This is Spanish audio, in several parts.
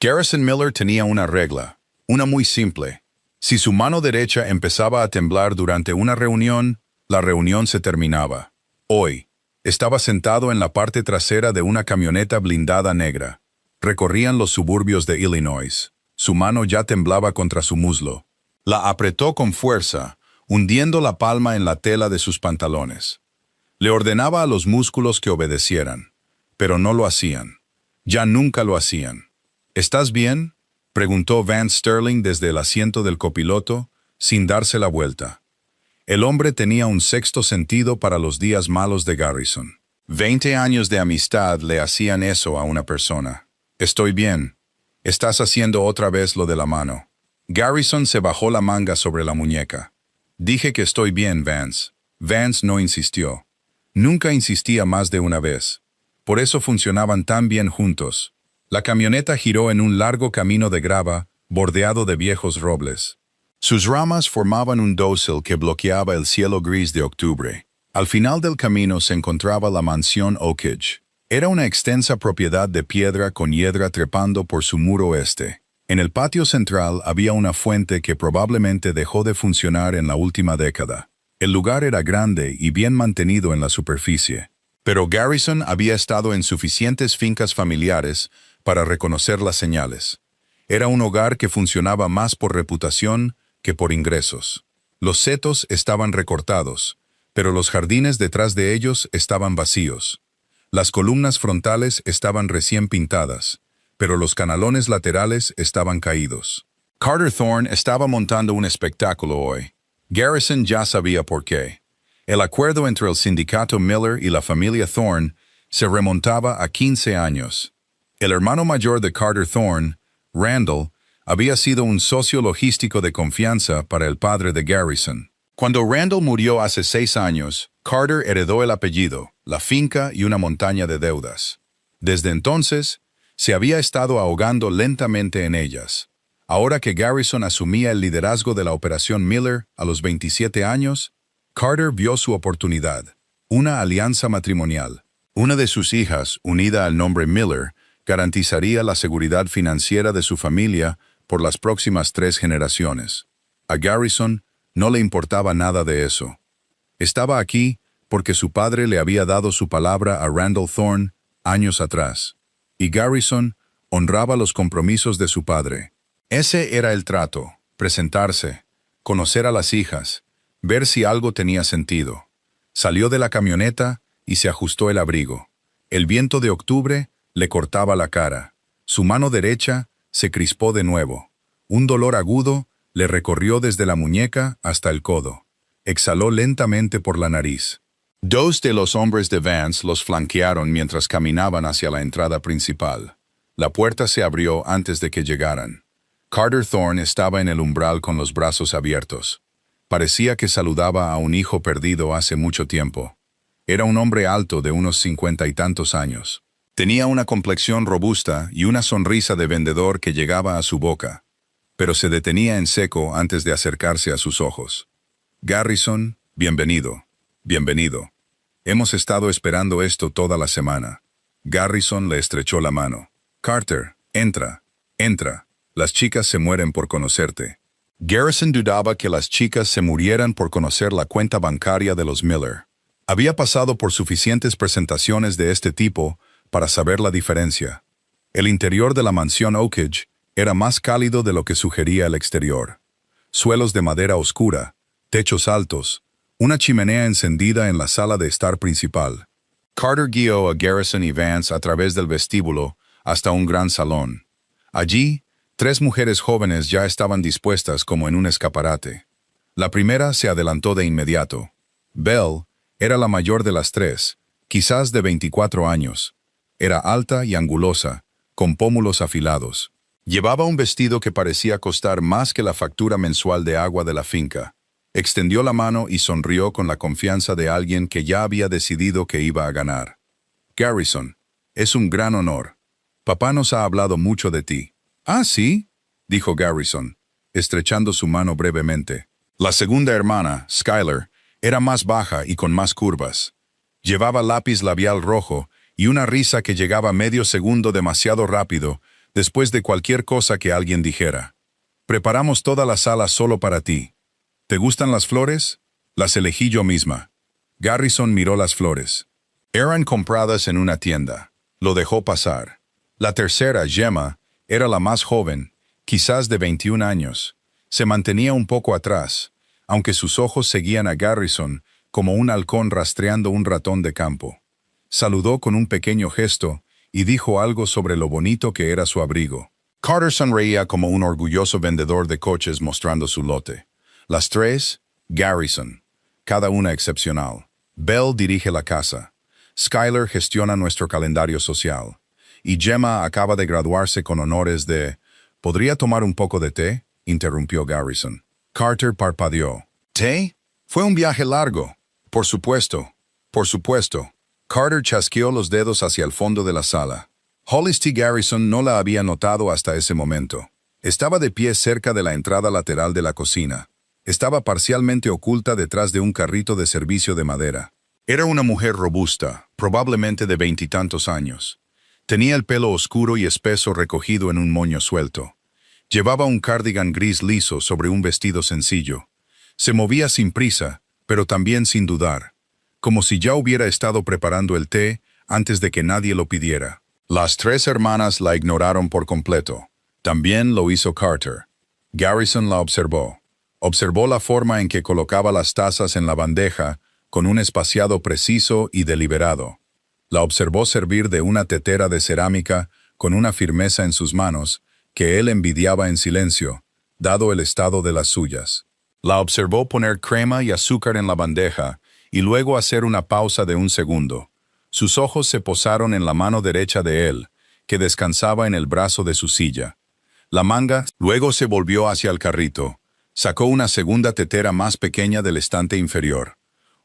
Garrison Miller tenía una regla, una muy simple. Si su mano derecha empezaba a temblar durante una reunión, la reunión se terminaba. Hoy, estaba sentado en la parte trasera de una camioneta blindada negra. Recorrían los suburbios de Illinois. Su mano ya temblaba contra su muslo. La apretó con fuerza, hundiendo la palma en la tela de sus pantalones. Le ordenaba a los músculos que obedecieran, pero no lo hacían. Ya nunca lo hacían. ¿Estás bien?, preguntó Vance Sterling desde el asiento del copiloto, sin darse la vuelta. El hombre tenía un sexto sentido para los días malos de Garrison. 20 años de amistad le hacían eso a una persona. Estoy bien. Estás haciendo otra vez lo de la mano. Garrison se bajó la manga sobre la muñeca. Dije que estoy bien, Vance. Vance no insistió. Nunca insistía más de una vez. Por eso funcionaban tan bien juntos. La camioneta giró en un largo camino de grava, bordeado de viejos robles. Sus ramas formaban un dosel que bloqueaba el cielo gris de octubre. Al final del camino se encontraba la mansión Oakage. Era una extensa propiedad de piedra con hiedra trepando por su muro oeste. En el patio central había una fuente que probablemente dejó de funcionar en la última década. El lugar era grande y bien mantenido en la superficie. Pero Garrison había estado en suficientes fincas familiares para reconocer las señales. Era un hogar que funcionaba más por reputación que por ingresos. Los setos estaban recortados, pero los jardines detrás de ellos estaban vacíos. Las columnas frontales estaban recién pintadas, pero los canalones laterales estaban caídos. Carter Thorne estaba montando un espectáculo hoy. Garrison ya sabía por qué. El acuerdo entre el sindicato Miller y la familia Thorne se remontaba a 15 años. El hermano mayor de Carter Thorne, Randall, había sido un socio logístico de confianza para el padre de Garrison. Cuando Randall murió hace 6 años, Carter heredó el apellido, la finca y una montaña de deudas. Desde entonces, se había estado ahogando lentamente en ellas. Ahora que Garrison asumía el liderazgo de la operación Miller a los 27 años, Carter vio su oportunidad, una alianza matrimonial. Una de sus hijas, unida al nombre Miller, garantizaría la seguridad financiera de su familia por las próximas 3 generaciones. A Garrison no le importaba nada de eso. Estaba aquí porque su padre le había dado su palabra a Randall Thorne años atrás, y Garrison honraba los compromisos de su padre. Ese era el trato: presentarse, conocer a las hijas, ver si algo tenía sentido. Salió de la camioneta y se ajustó el abrigo. El viento de octubre le cortaba la cara. Su mano derecha se crispó de nuevo. Un dolor agudo le recorrió desde la muñeca hasta el codo. Exhaló lentamente por la nariz. 2 de los hombres de Vance los flanquearon mientras caminaban hacia la entrada principal. La puerta se abrió antes de que llegaran. Carter Thorne estaba en el umbral con los brazos abiertos. Parecía que saludaba a un hijo perdido hace mucho tiempo. Era un hombre alto de unos 50 y tantos años. Tenía una complexión robusta y una sonrisa de vendedor que llegaba a su boca, pero se detenía en seco antes de acercarse a sus ojos. Garrison, bienvenido, bienvenido. Hemos estado esperando esto toda la semana. Garrison le estrechó la mano. Carter, entra, entra. Las chicas se mueren por conocerte. Garrison dudaba que las chicas se murieran por conocer la cuenta bancaria de los Miller. Había pasado por suficientes presentaciones de este tipo para saber la diferencia. El interior de la mansión Oakage era más cálido de lo que sugería el exterior. Suelos de madera oscura, techos altos, una chimenea encendida en la sala de estar principal. Carter guió a Garrison y Vance a través del vestíbulo hasta un gran salón. Allí, 3 mujeres jóvenes ya estaban dispuestas como en un escaparate. La primera se adelantó de inmediato. Belle era la mayor de las 3, quizás de 24 años. Era alta y angulosa, con pómulos afilados. Llevaba un vestido que parecía costar más que la factura mensual de agua de la finca. Extendió la mano y sonrió con la confianza de alguien que ya había decidido que iba a ganar. Garrison, es un gran honor. Papá nos ha hablado mucho de ti. «Ah, ¿sí?», dijo Garrison, estrechando su mano brevemente. La segunda hermana, Skyler, era más baja y con más curvas. Llevaba lápiz labial rojo y una risa que llegaba medio segundo demasiado rápido después de cualquier cosa que alguien dijera. Preparamos toda la sala solo para ti. ¿Te gustan las flores? Las elegí yo misma. Garrison miró las flores. Eran compradas en una tienda. Lo dejó pasar. La tercera, Gemma, era la más joven, quizás de 21 años. Se mantenía un poco atrás, aunque sus ojos seguían a Garrison como un halcón rastreando un ratón de campo. Saludó con un pequeño gesto y dijo algo sobre lo bonito que era su abrigo. Carter sonreía como un orgulloso vendedor de coches mostrando su lote. Las tres, Garrison, cada una excepcional. Belle dirige la casa. Skyler gestiona nuestro calendario social. Y Gemma acaba de graduarse con honores de... ¿Podría tomar un poco de té?, interrumpió Garrison. Carter parpadeó. ¿Té? Fue un viaje largo. Por supuesto. Por supuesto. Carter chasqueó los dedos hacia el fondo de la sala. Hollis T. Garrison no la había notado hasta ese momento. Estaba de pie cerca de la entrada lateral de la cocina. Estaba parcialmente oculta detrás de un carrito de servicio de madera. Era una mujer robusta, probablemente de 20 y tantos años. Tenía el pelo oscuro y espeso recogido en un moño suelto. Llevaba un cardigan gris liso sobre un vestido sencillo. Se movía sin prisa, pero también sin dudar, como si ya hubiera estado preparando el té antes de que nadie lo pidiera. Las tres hermanas la ignoraron por completo. También lo hizo Carter. Garrison la observó. Observó la forma en que colocaba las tazas en la bandeja con un espaciado preciso y deliberado. La observó servir de una tetera de cerámica con una firmeza en sus manos que él envidiaba en silencio, dado el estado de las suyas. La observó poner crema y azúcar en la bandeja y luego hacer una pausa de un segundo. Sus ojos se posaron en la mano derecha de él, que descansaba en el brazo de su silla. La manga luego se volvió hacia el carrito. Sacó una segunda tetera más pequeña del estante inferior,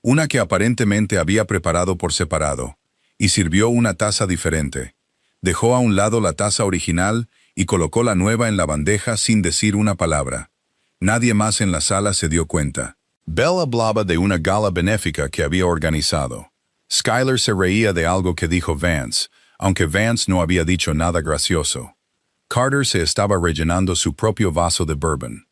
una que aparentemente había preparado por separado, y sirvió una taza diferente. Dejó a un lado la taza original y colocó la nueva en la bandeja sin decir una palabra. Nadie más en la sala se dio cuenta. Belle hablaba de una gala benéfica que había organizado. Skyler se reía de algo que dijo Vance, aunque Vance no había dicho nada gracioso. Carter se estaba rellenando su propio vaso de bourbon.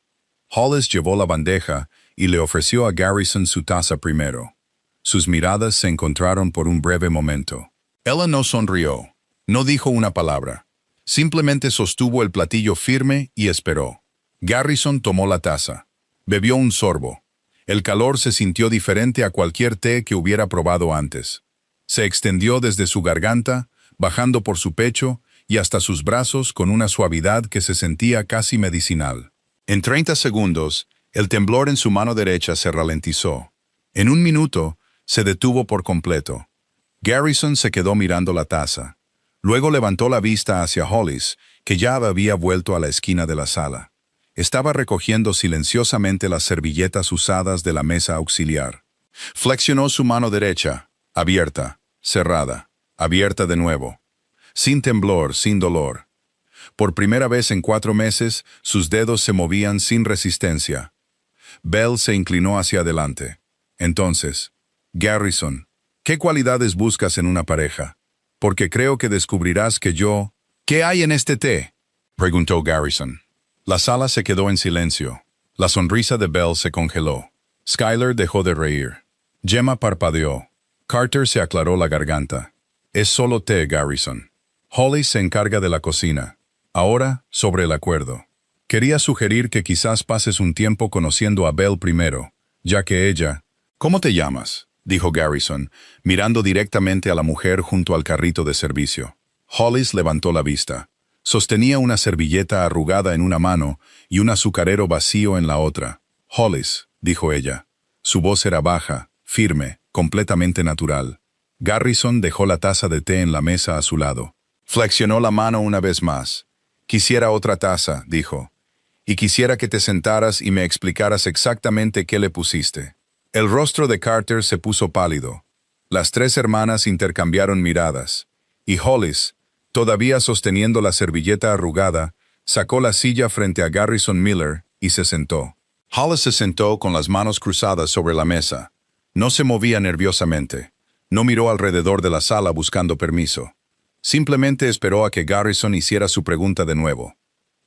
Hollis llevó la bandeja y le ofreció a Garrison su taza primero. Sus miradas se encontraron por un breve momento. Ella no sonrió, no dijo una palabra. Simplemente sostuvo el platillo firme y esperó. Garrison tomó la taza. Bebió un sorbo. El calor se sintió diferente a cualquier té que hubiera probado antes. Se extendió desde su garganta, bajando por su pecho y hasta sus brazos con una suavidad que se sentía casi medicinal. En 30 segundos, el temblor en su mano derecha se ralentizó. En un minuto, se detuvo por completo. Garrison se quedó mirando la taza. Luego levantó la vista hacia Hollis, que ya había vuelto a la esquina de la sala. Estaba recogiendo silenciosamente las servilletas usadas de la mesa auxiliar. Flexionó su mano derecha, abierta, cerrada, abierta de nuevo. Sin temblor, sin dolor. Por primera vez en 4 meses, sus dedos se movían sin resistencia. Belle se inclinó hacia adelante. Entonces, Garrison, ¿qué cualidades buscas en una pareja? Porque creo que descubrirás que yo... ¿Qué hay en este té?, preguntó Garrison. La sala se quedó en silencio. La sonrisa de Belle se congeló. Skyler dejó de reír. Gemma parpadeó. Carter se aclaró la garganta. Es solo té, Garrison. Hollis se encarga de la cocina. Ahora, sobre el acuerdo. Quería sugerir que quizás pases un tiempo conociendo a Belle primero, ya que ella... ¿Cómo te llamas?, dijo Garrison, mirando directamente a la mujer junto al carrito de servicio. Hollis levantó la vista. Sostenía una servilleta arrugada en una mano y un azucarero vacío en la otra. Hollis, dijo ella. Su voz era baja, firme, completamente natural. Garrison dejó la taza de té en la mesa a su lado. Flexionó la mano una vez más. Quisiera otra taza, dijo. Y quisiera que te sentaras y me explicaras exactamente qué le pusiste. El rostro de Carter se puso pálido. Las tres hermanas intercambiaron miradas. Y Hollis, todavía sosteniendo la servilleta arrugada, sacó la silla frente a Garrison Miller y se sentó. Hollis se sentó con las manos cruzadas sobre la mesa. No se movía nerviosamente. No miró alrededor de la sala buscando permiso. Simplemente esperó a que Garrison hiciera su pregunta de nuevo.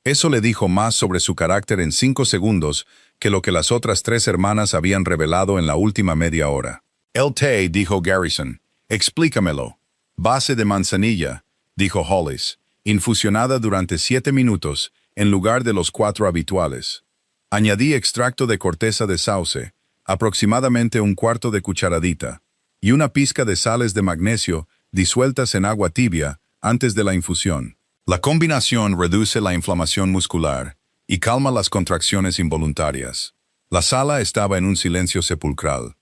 Eso le dijo más sobre su carácter en 5 segundos que lo que las otras 3 hermanas habían revelado en la última media hora. El té, dijo Garrison. Explícamelo. Base de manzanilla, dijo Hollis, infusionada durante 7 minutos en lugar de los 4 habituales. Añadí extracto de corteza de sauce, aproximadamente 1/4 de cucharadita, y una pizca de sales de magnesio disueltas en agua tibia antes de la infusión. La combinación reduce la inflamación muscular y calma las contracciones involuntarias. La sala estaba en un silencio sepulcral.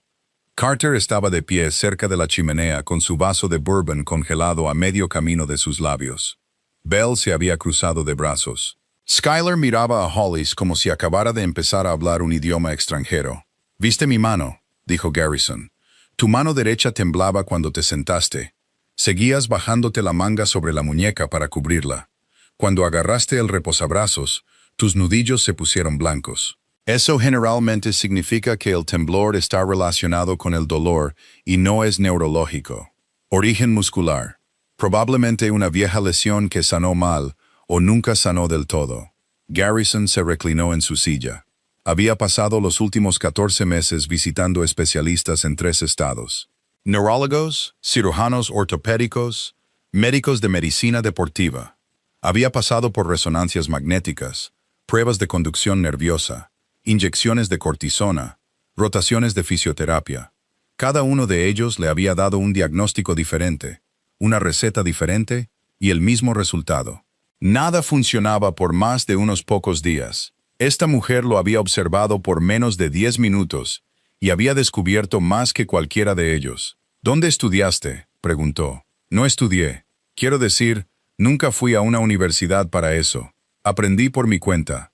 Carter estaba de pie cerca de la chimenea con su vaso de bourbon congelado a medio camino de sus labios. Belle se había cruzado de brazos. Skyler miraba a Hollis como si acabara de empezar a hablar un idioma extranjero. «¿Viste mi mano?», dijo Garrison. «Tu mano derecha temblaba cuando te sentaste. Seguías bajándote la manga sobre la muñeca para cubrirla. Cuando agarraste el reposabrazos, tus nudillos se pusieron blancos. Eso generalmente significa que el temblor está relacionado con el dolor y no es neurológico. Origen muscular. Probablemente una vieja lesión que sanó mal o nunca sanó del todo». Garrison se reclinó en su silla. Había pasado los últimos 14 meses visitando especialistas en 3 estados. Neurólogos, cirujanos ortopédicos, médicos de medicina deportiva. Había pasado por resonancias magnéticas, pruebas de conducción nerviosa, inyecciones de cortisona, rotaciones de fisioterapia. Cada uno de ellos le había dado un diagnóstico diferente, una receta diferente y el mismo resultado. Nada funcionaba por más de unos pocos días. Esta mujer lo había observado por menos de 10 minutos y había descubierto más que cualquiera de ellos. «¿Dónde estudiaste?», preguntó. «No estudié. Quiero decir, nunca fui a una universidad para eso. Aprendí por mi cuenta».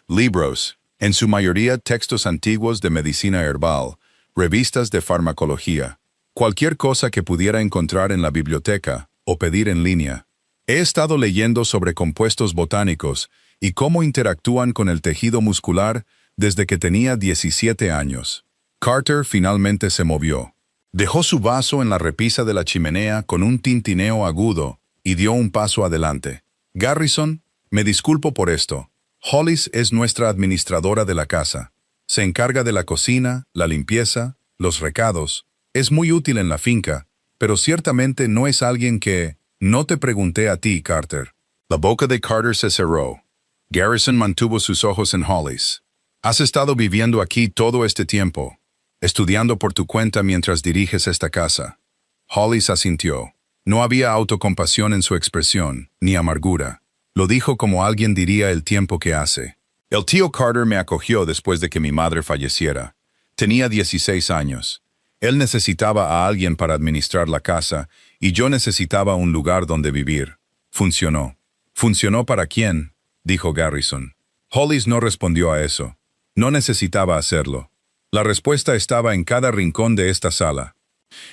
Libros, en su mayoría textos antiguos de medicina herbal, revistas de farmacología, cualquier cosa que pudiera encontrar en la biblioteca o pedir en línea. He estado leyendo sobre compuestos botánicos y cómo interactúan con el tejido muscular desde que tenía 17 años. Carter finalmente se movió. Dejó su vaso en la repisa de la chimenea con un tintineo agudo y dio un paso adelante. «Garrison, me disculpo por esto. Hollis es nuestra administradora de la casa. Se encarga de la cocina, la limpieza, los recados. Es muy útil en la finca, pero ciertamente no es alguien que... No te pregunté a ti, Carter». La boca de Carter se cerró. Garrison mantuvo sus ojos en Hollis. «Has estado viviendo aquí todo este tiempo, estudiando por tu cuenta mientras diriges esta casa». Hollis asintió. No había autocompasión en su expresión, ni amargura. Lo dijo como alguien diría el tiempo que hace. «El tío Carter me acogió después de que mi madre falleciera. Tenía 16 años. Él necesitaba a alguien para administrar la casa y yo necesitaba un lugar donde vivir. Funcionó». «¿Funcionó para quién?», dijo Garrison. Hollis no respondió a eso. No necesitaba hacerlo. La respuesta estaba en cada rincón de esta sala.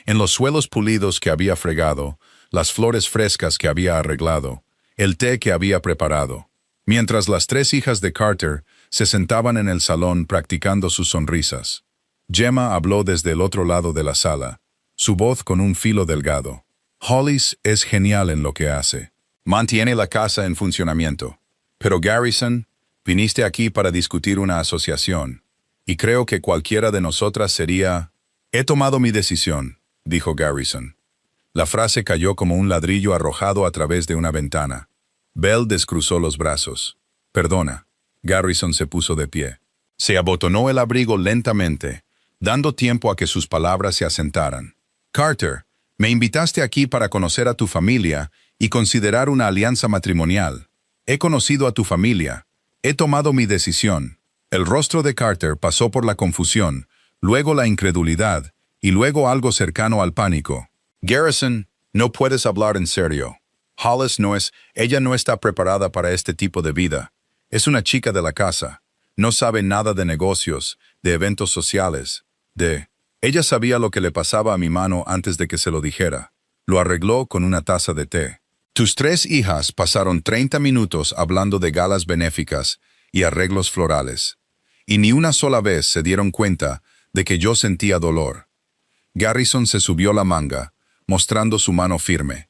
En los suelos pulidos que había fregado, las flores frescas que había arreglado, el té que había preparado. Mientras las 3 hijas de Carter se sentaban en el salón practicando sus sonrisas. Gemma habló desde el otro lado de la sala, su voz con un filo delgado. «Hollis es genial en lo que hace. Mantiene la casa en funcionamiento. Pero Garrison, viniste aquí para discutir una asociación, y creo que cualquiera de nosotras sería...». «He tomado mi decisión», dijo Garrison. La frase cayó como un ladrillo arrojado a través de una ventana. Belle descruzó los brazos. «Perdona». Garrison se puso de pie. Se abotonó el abrigo lentamente, dando tiempo a que sus palabras se asentaran. «Carter, me invitaste aquí para conocer a tu familia y considerar una alianza matrimonial. He conocido a tu familia. He tomado mi decisión». El rostro de Carter pasó por la confusión, luego la incredulidad, y luego algo cercano al pánico. «Garrison, no puedes hablar en serio. Hollis ella no está preparada para este tipo de vida. Es una chica de la casa. No sabe nada de negocios, de eventos sociales, Ella sabía lo que le pasaba a mi mano antes de que se lo dijera. Lo arregló con una taza de té. Tus 3 hijas pasaron 30 minutos hablando de galas benéficas y arreglos florales, y ni una sola vez se dieron cuenta de que yo sentía dolor». Garrison se subió la manga, mostrando su mano firme.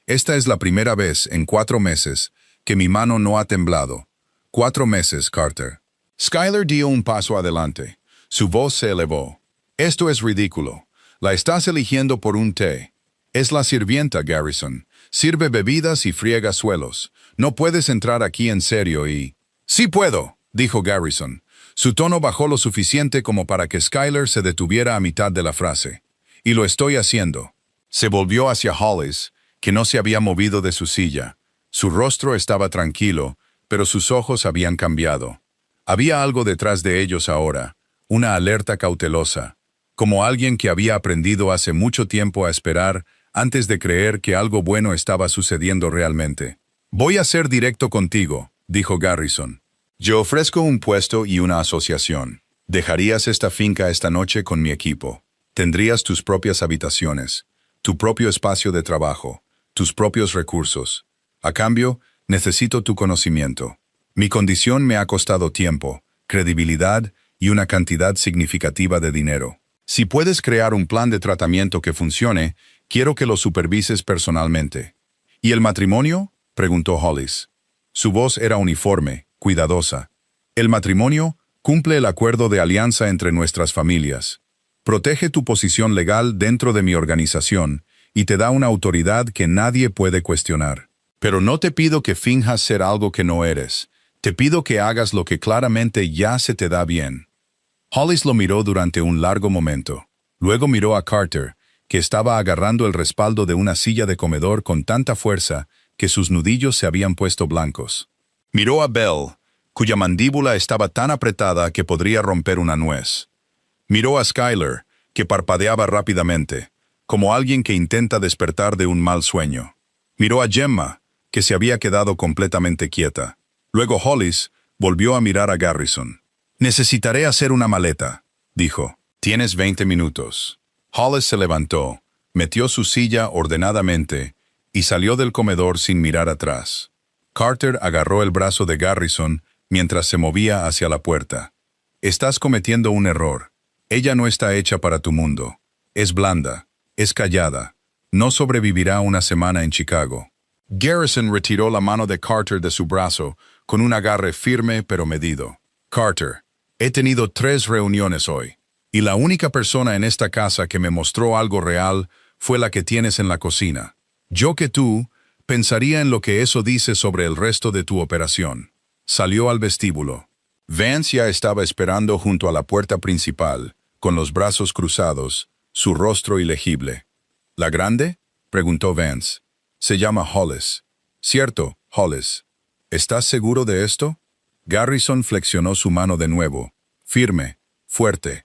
Esta es la primera vez en 4 meses que mi mano no ha temblado. 4 meses, Carter. Skyler dio un paso adelante. Su voz se elevó. Esto es ridículo. La estás eligiendo por un té. Es la sirvienta, Garrison. Sirve bebidas y friega suelos. No puedes entrar aquí en serio y... Sí puedo, dijo Garrison. Su tono bajó lo suficiente como para que Skyler se detuviera a mitad de la frase. Y lo estoy haciendo. Se volvió hacia Hollis, que no se había movido de su silla. Su rostro estaba tranquilo, pero sus ojos habían cambiado. Había algo detrás de ellos ahora, una alerta cautelosa, como alguien que había aprendido hace mucho tiempo a esperar antes de creer que algo bueno estaba sucediendo realmente. Voy a ser directo contigo, dijo Garrison. Yo ofrezco un puesto y una asociación. Dejarías esta finca esta noche con mi equipo. Tendrías tus propias habitaciones, tu propio espacio de trabajo, tus propios recursos. A cambio, necesito tu conocimiento. Mi condición me ha costado tiempo, credibilidad y una cantidad significativa de dinero. Si puedes crear un plan de tratamiento que funcione, quiero que lo supervises personalmente. ¿Y el matrimonio?, preguntó Hollis. Su voz era uniforme, cuidadosa. El matrimonio cumple el acuerdo de alianza entre nuestras familias. Protege tu posición legal dentro de mi organización y te da una autoridad que nadie puede cuestionar. Pero no te pido que finjas ser algo que no eres. Te pido que hagas lo que claramente ya se te da bien. Hollis lo miró durante un largo momento. Luego miró a Carter, que estaba agarrando el respaldo de una silla de comedor con tanta fuerza que sus nudillos se habían puesto blancos. Miró a Belle, cuya mandíbula estaba tan apretada que podría romper una nuez. Miró a Skyler, que parpadeaba rápidamente, como alguien que intenta despertar de un mal sueño. Miró a Gemma, que se había quedado completamente quieta. Luego Hollis volvió a mirar a Garrison. «Necesitaré hacer una maleta», dijo. «Tienes 20 minutos». Hollis se levantó, metió su silla ordenadamente y salió del comedor sin mirar atrás. Carter agarró el brazo de Garrison mientras se movía hacia la puerta. «Estás cometiendo un error. Ella no está hecha para tu mundo. Es blanda, es callada. No sobrevivirá una semana en Chicago». Garrison retiró la mano de Carter de su brazo con un agarre firme pero medido. «Carter, he tenido 3 reuniones hoy, y la única persona en esta casa que me mostró algo real fue la que tienes en la cocina. Yo que tú pensaría en lo que eso dice sobre el resto de tu operación». Salió al vestíbulo. Vance ya estaba esperando junto a la puerta principal, con los brazos cruzados, su rostro ilegible. «¿La grande?», preguntó Vance. «Se llama Hollis». «Cierto, Hollis. ¿Estás seguro de esto?» Garrison flexionó su mano de nuevo, firme, fuerte.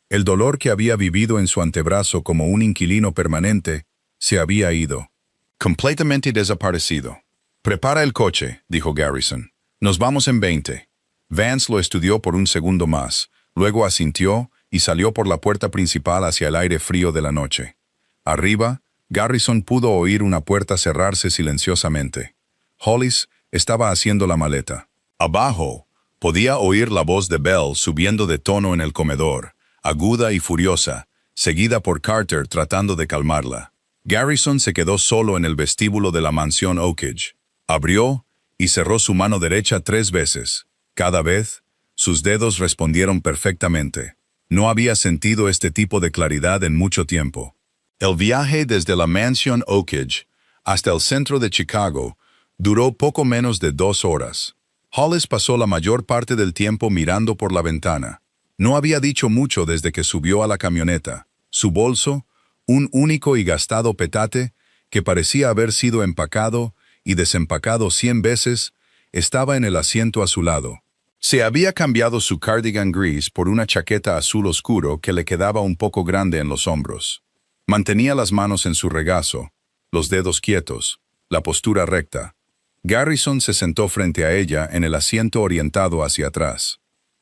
El dolor que había vivido en su antebrazo como un inquilino permanente se había ido. Completamente desaparecido. «Prepara el coche», dijo Garrison. «Nos vamos en 20». Vance lo estudió por un segundo más, luego asintió y salió por la puerta principal hacia el aire frío de la noche. Arriba, Garrison pudo oír una puerta cerrarse silenciosamente. Hollis estaba haciendo la maleta. Abajo, podía oír la voz de Belle subiendo de tono en el comedor, aguda y furiosa, seguida por Carter tratando de calmarla. Garrison se quedó solo en el vestíbulo de la mansión Oakage. Abrió y cerró su mano derecha 3 veces. Cada vez, sus dedos respondieron perfectamente. No había sentido este tipo de claridad en mucho tiempo. El viaje desde la mansión Oakage hasta el centro de Chicago duró poco menos de 2 horas. Hollis pasó la mayor parte del tiempo mirando por la ventana. No había dicho mucho desde que subió a la camioneta. Su bolso, un único y gastado petate, que parecía haber sido empacado y desempacado 100 veces, estaba en el asiento a su lado. Se había cambiado su cardigan gris por una chaqueta azul oscuro que le quedaba un poco grande en los hombros. Mantenía las manos en su regazo, los dedos quietos, la postura recta. Garrison se sentó frente a ella en el asiento orientado hacia atrás.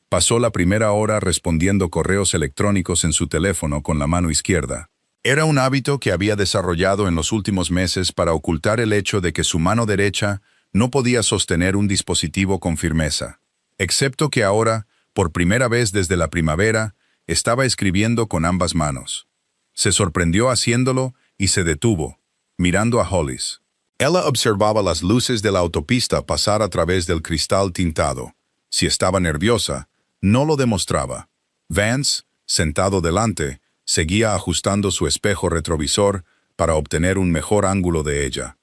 Pasó la primera hora respondiendo correos electrónicos en su teléfono con la mano izquierda. Era un hábito que había desarrollado en los últimos meses para ocultar el hecho de que su mano derecha no podía sostener un dispositivo con firmeza. Excepto que ahora, por primera vez desde la primavera, estaba escribiendo con ambas manos. Se sorprendió haciéndolo y se detuvo, mirando a Hollis. Ella observaba las luces de la autopista pasar a través del cristal tintado. Si estaba nerviosa, no lo demostraba. Vance, sentado delante, seguía ajustando su espejo retrovisor para obtener un mejor ángulo de ella.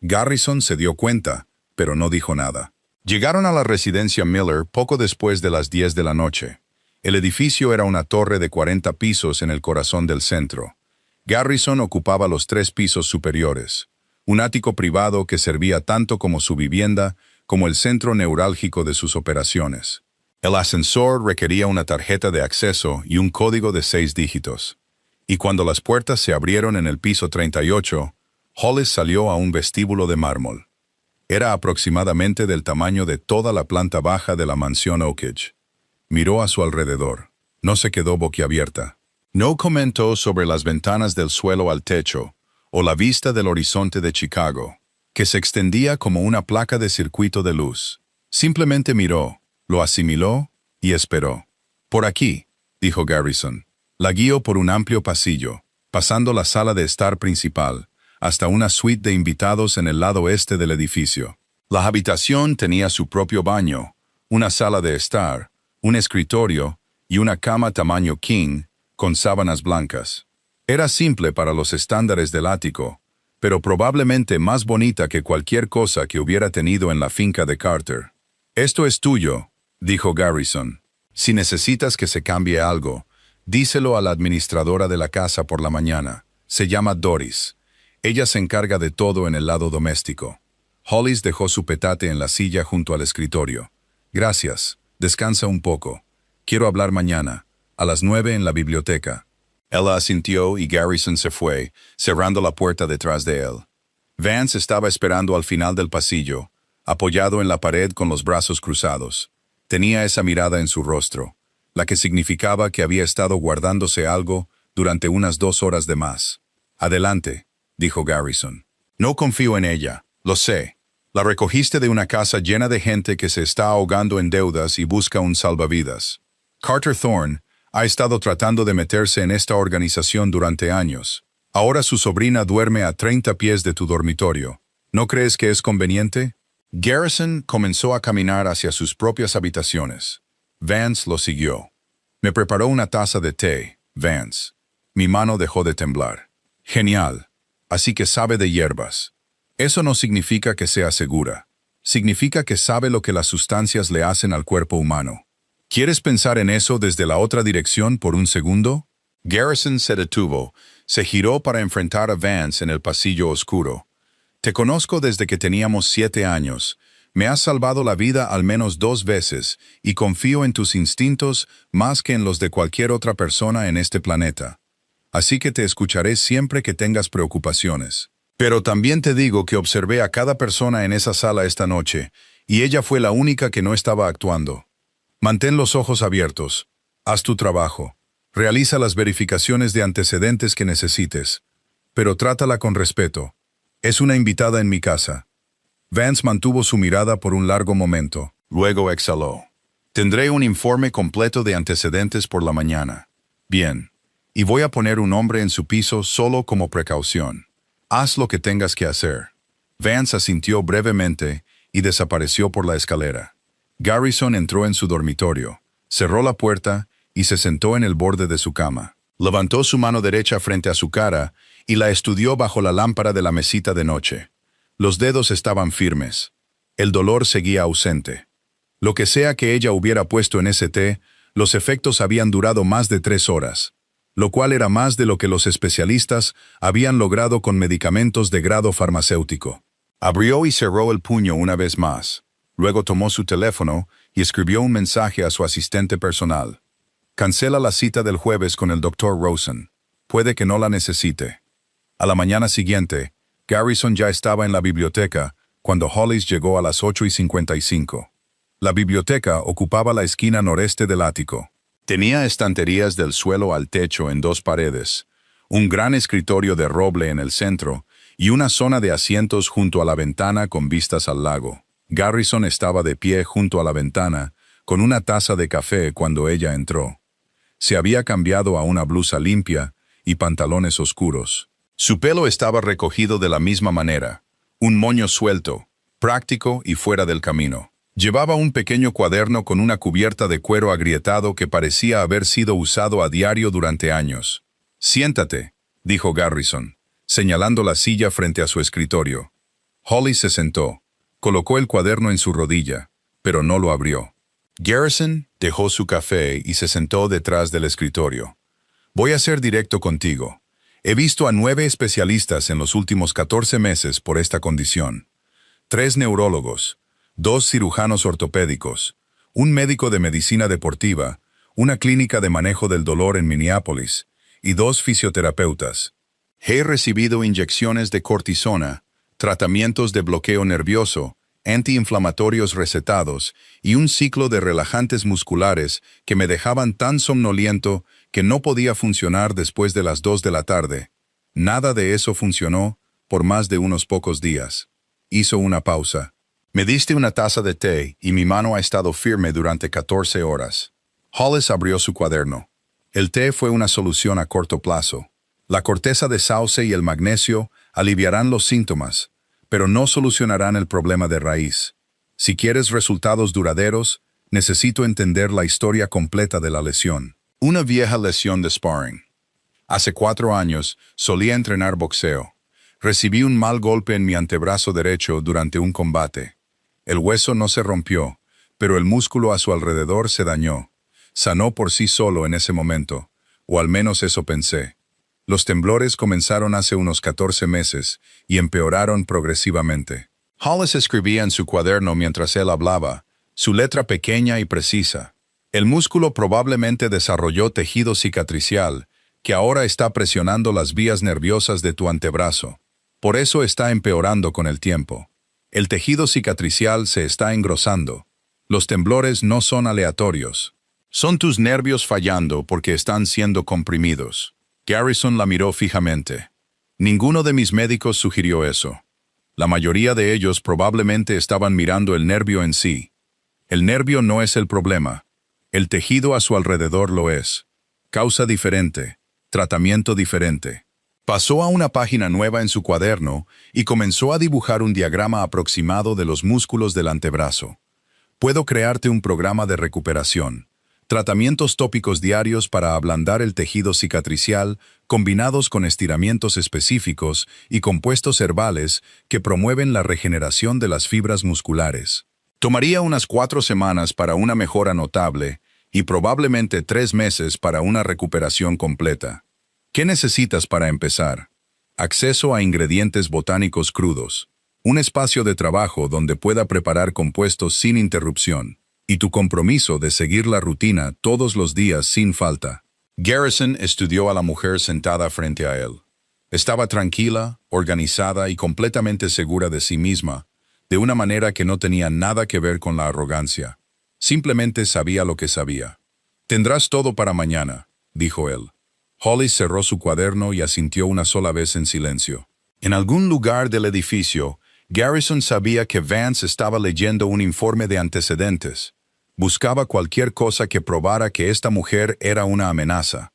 Garrison se dio cuenta, pero no dijo nada. Llegaron a la residencia Miller poco después de las 10 de la noche. El edificio era una torre de 40 pisos en el corazón del centro. Garrison ocupaba los 3 pisos superiores, un ático privado que servía tanto como su vivienda como el centro neurálgico de sus operaciones. El ascensor requería una tarjeta de acceso y un código de 6 dígitos. Y cuando las puertas se abrieron en el piso 38, Hollis salió a un vestíbulo de mármol. Era aproximadamente del tamaño de toda la planta baja de la mansión Oakage. Miró a su alrededor. No se quedó boquiabierta. No comentó sobre las ventanas del suelo al techo o la vista del horizonte de Chicago, que se extendía como una placa de circuito de luz. Simplemente miró, lo asimiló y esperó. «Por aquí», dijo Garrison. La guió por un amplio pasillo, pasando la sala de estar principal, hasta una suite de invitados en el lado este del edificio. La habitación tenía su propio baño, una sala de estar, un escritorio y una cama tamaño king con sábanas blancas. Era simple para los estándares del ático, pero probablemente más bonita que cualquier cosa que hubiera tenido en la finca de Carter. «Esto es tuyo», dijo Garrison. «Si necesitas que se cambie algo, díselo a la administradora de la casa por la mañana. Se llama Doris. Ella se encarga de todo en el lado doméstico». Hollis dejó su petate en la silla junto al escritorio. «Gracias. Descansa un poco. Quiero hablar mañana, a las 9 en la biblioteca». Ella asintió y Garrison se fue, cerrando la puerta detrás de él. Vance estaba esperando al final del pasillo, apoyado en la pared con los brazos cruzados. Tenía esa mirada en su rostro, la que significaba que había estado guardándose algo durante unas 2 horas de más. «Adelante», dijo Garrison. «No confío en ella, lo sé. La recogiste de una casa llena de gente que se está ahogando en deudas y busca un salvavidas. Carter Thorne ha estado tratando de meterse en esta organización durante años. Ahora su sobrina duerme a 30 pies de tu dormitorio. ¿No crees que es conveniente?» Garrison comenzó a caminar hacia sus propias habitaciones. Vance lo siguió. «Me preparó una taza de té, Vance». Mi mano dejó de temblar. «Genial. Así que sabe de hierbas. Eso no significa que sea segura. Significa que sabe lo que las sustancias le hacen al cuerpo humano. ¿Quieres pensar en eso desde la otra dirección por un segundo?» Garrison se detuvo, se giró para enfrentar a Vance en el pasillo oscuro. «Te conozco desde que teníamos 7 años. Me has salvado la vida al menos 2 veces y confío en tus instintos más que en los de cualquier otra persona en este planeta. Así que te escucharé siempre que tengas preocupaciones. Pero también te digo que observé a cada persona en esa sala esta noche y ella fue la única que no estaba actuando. Mantén los ojos abiertos. Haz tu trabajo. Realiza las verificaciones de antecedentes que necesites. Pero trátala con respeto. Es una invitada en mi casa». Vance mantuvo su mirada por un largo momento. Luego exhaló. «Tendré un informe completo de antecedentes por la mañana». «Bien. Y voy a poner un hombre en su piso solo como precaución. Haz lo que tengas que hacer». Vance asintió brevemente y desapareció por la escalera. Garrison entró en su dormitorio, cerró la puerta y se sentó en el borde de su cama. Levantó su mano derecha frente a su cara y la estudió bajo la lámpara de la mesita de noche. Los dedos estaban firmes. El dolor seguía ausente. Lo que sea que ella hubiera puesto en ese té, los efectos habían durado más de 3 horas, lo cual era más de lo que los especialistas habían logrado con medicamentos de grado farmacéutico. Abrió y cerró el puño una vez más. Luego tomó su teléfono y escribió un mensaje a su asistente personal. «Cancela la cita del jueves con el Dr. Rosen. Puede que no la necesite». A la mañana siguiente, Garrison ya estaba en la biblioteca cuando Hollis llegó a las 8:55. La biblioteca ocupaba la esquina noreste del ático. Tenía estanterías del suelo al techo en 2 paredes, un gran escritorio de roble en el centro y una zona de asientos junto a la ventana con vistas al lago. Garrison estaba de pie junto a la ventana, con una taza de café cuando ella entró. Se había cambiado a una blusa limpia y pantalones oscuros. Su pelo estaba recogido de la misma manera, Un moño suelto, práctico y fuera del camino. Llevaba un pequeño cuaderno con una cubierta de cuero agrietado que parecía haber sido usado a diario durante años. «Siéntate», dijo Garrison, señalando la silla frente a su escritorio. Hollis se sentó, colocó el cuaderno en su rodilla, pero no lo abrió. Garrison dejó su café y se sentó detrás del escritorio. «Voy a ser directo contigo. He visto a 9 especialistas en los últimos 14 meses por esta condición. 3 neurólogos, 2 cirujanos ortopédicos, un médico de medicina deportiva, una clínica de manejo del dolor en Minneapolis y 2 fisioterapeutas. He recibido inyecciones de cortisona, tratamientos de bloqueo nervioso, antiinflamatorios recetados y un ciclo de relajantes musculares que me dejaban tan somnoliento que no podía funcionar después de las 2 de la tarde. Nada de eso funcionó por más de unos pocos días». Hizo una pausa. «Me diste una taza de té y mi mano ha estado firme durante 14 horas». Hollis abrió su cuaderno. El té fue una solución a corto plazo. La corteza de sauce y el magnesio aliviarán los síntomas, pero no solucionarán el problema de raíz. Si quieres resultados duraderos, necesito entender la historia completa de la lesión. Una vieja lesión de sparring. Hace 4 años solía entrenar boxeo. Recibí un mal golpe en mi antebrazo derecho durante un combate. El hueso no se rompió, pero el músculo a su alrededor se dañó. Sanó por sí solo en ese momento, o al menos eso pensé. Los temblores comenzaron hace unos 14 meses y empeoraron progresivamente. Hollis escribía en su cuaderno mientras él hablaba, su letra pequeña y precisa. El músculo probablemente desarrolló tejido cicatricial, que ahora está presionando las vías nerviosas de tu antebrazo. Por eso está empeorando con el tiempo. El tejido cicatricial se está engrosando. Los temblores no son aleatorios. Son tus nervios fallando porque están siendo comprimidos. Garrison la miró fijamente. Ninguno de mis médicos sugirió eso. La mayoría de ellos probablemente estaban mirando el nervio en sí. El nervio no es el problema. El tejido a su alrededor lo es. Causa diferente. Tratamiento diferente. Pasó a una página nueva en su cuaderno y comenzó a dibujar un diagrama aproximado de los músculos del antebrazo. Puedo crearte un programa de recuperación. Tratamientos tópicos diarios para ablandar el tejido cicatricial, combinados con estiramientos específicos y compuestos herbales que promueven la regeneración de las fibras musculares. Tomaría unas 4 semanas para una mejora notable y probablemente 3 meses para una recuperación completa. ¿Qué necesitas para empezar? Acceso a ingredientes botánicos crudos, un espacio de trabajo donde pueda preparar compuestos sin interrupción, y tu compromiso de seguir la rutina todos los días sin falta. Garrison estudió a la mujer sentada frente a él. Estaba tranquila, organizada y completamente segura de sí misma, de una manera que no tenía nada que ver con la arrogancia. Simplemente sabía lo que sabía. «Tendrás todo para mañana», dijo él. Hollis cerró su cuaderno y asintió una sola vez en silencio. En algún lugar del edificio, Garrison sabía que Vance estaba leyendo un informe de antecedentes. Buscaba cualquier cosa que probara que esta mujer era una amenaza.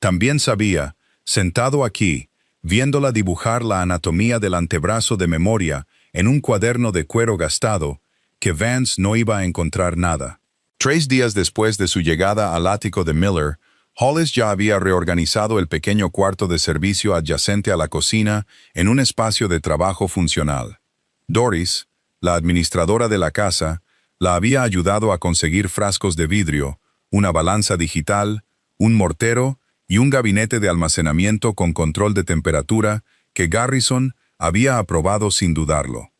También sabía, sentado aquí, viéndola dibujar la anatomía del antebrazo de memoria en un cuaderno de cuero gastado, que Vance no iba a encontrar nada. 3 días después de su llegada al ático de Miller, Hollis ya había reorganizado el pequeño cuarto de servicio adyacente a la cocina en un espacio de trabajo funcional. Doris, la administradora de la casa, la había ayudado a conseguir frascos de vidrio, una balanza digital, un mortero y un gabinete de almacenamiento con control de temperatura que Garrison había aprobado sin dudarlo.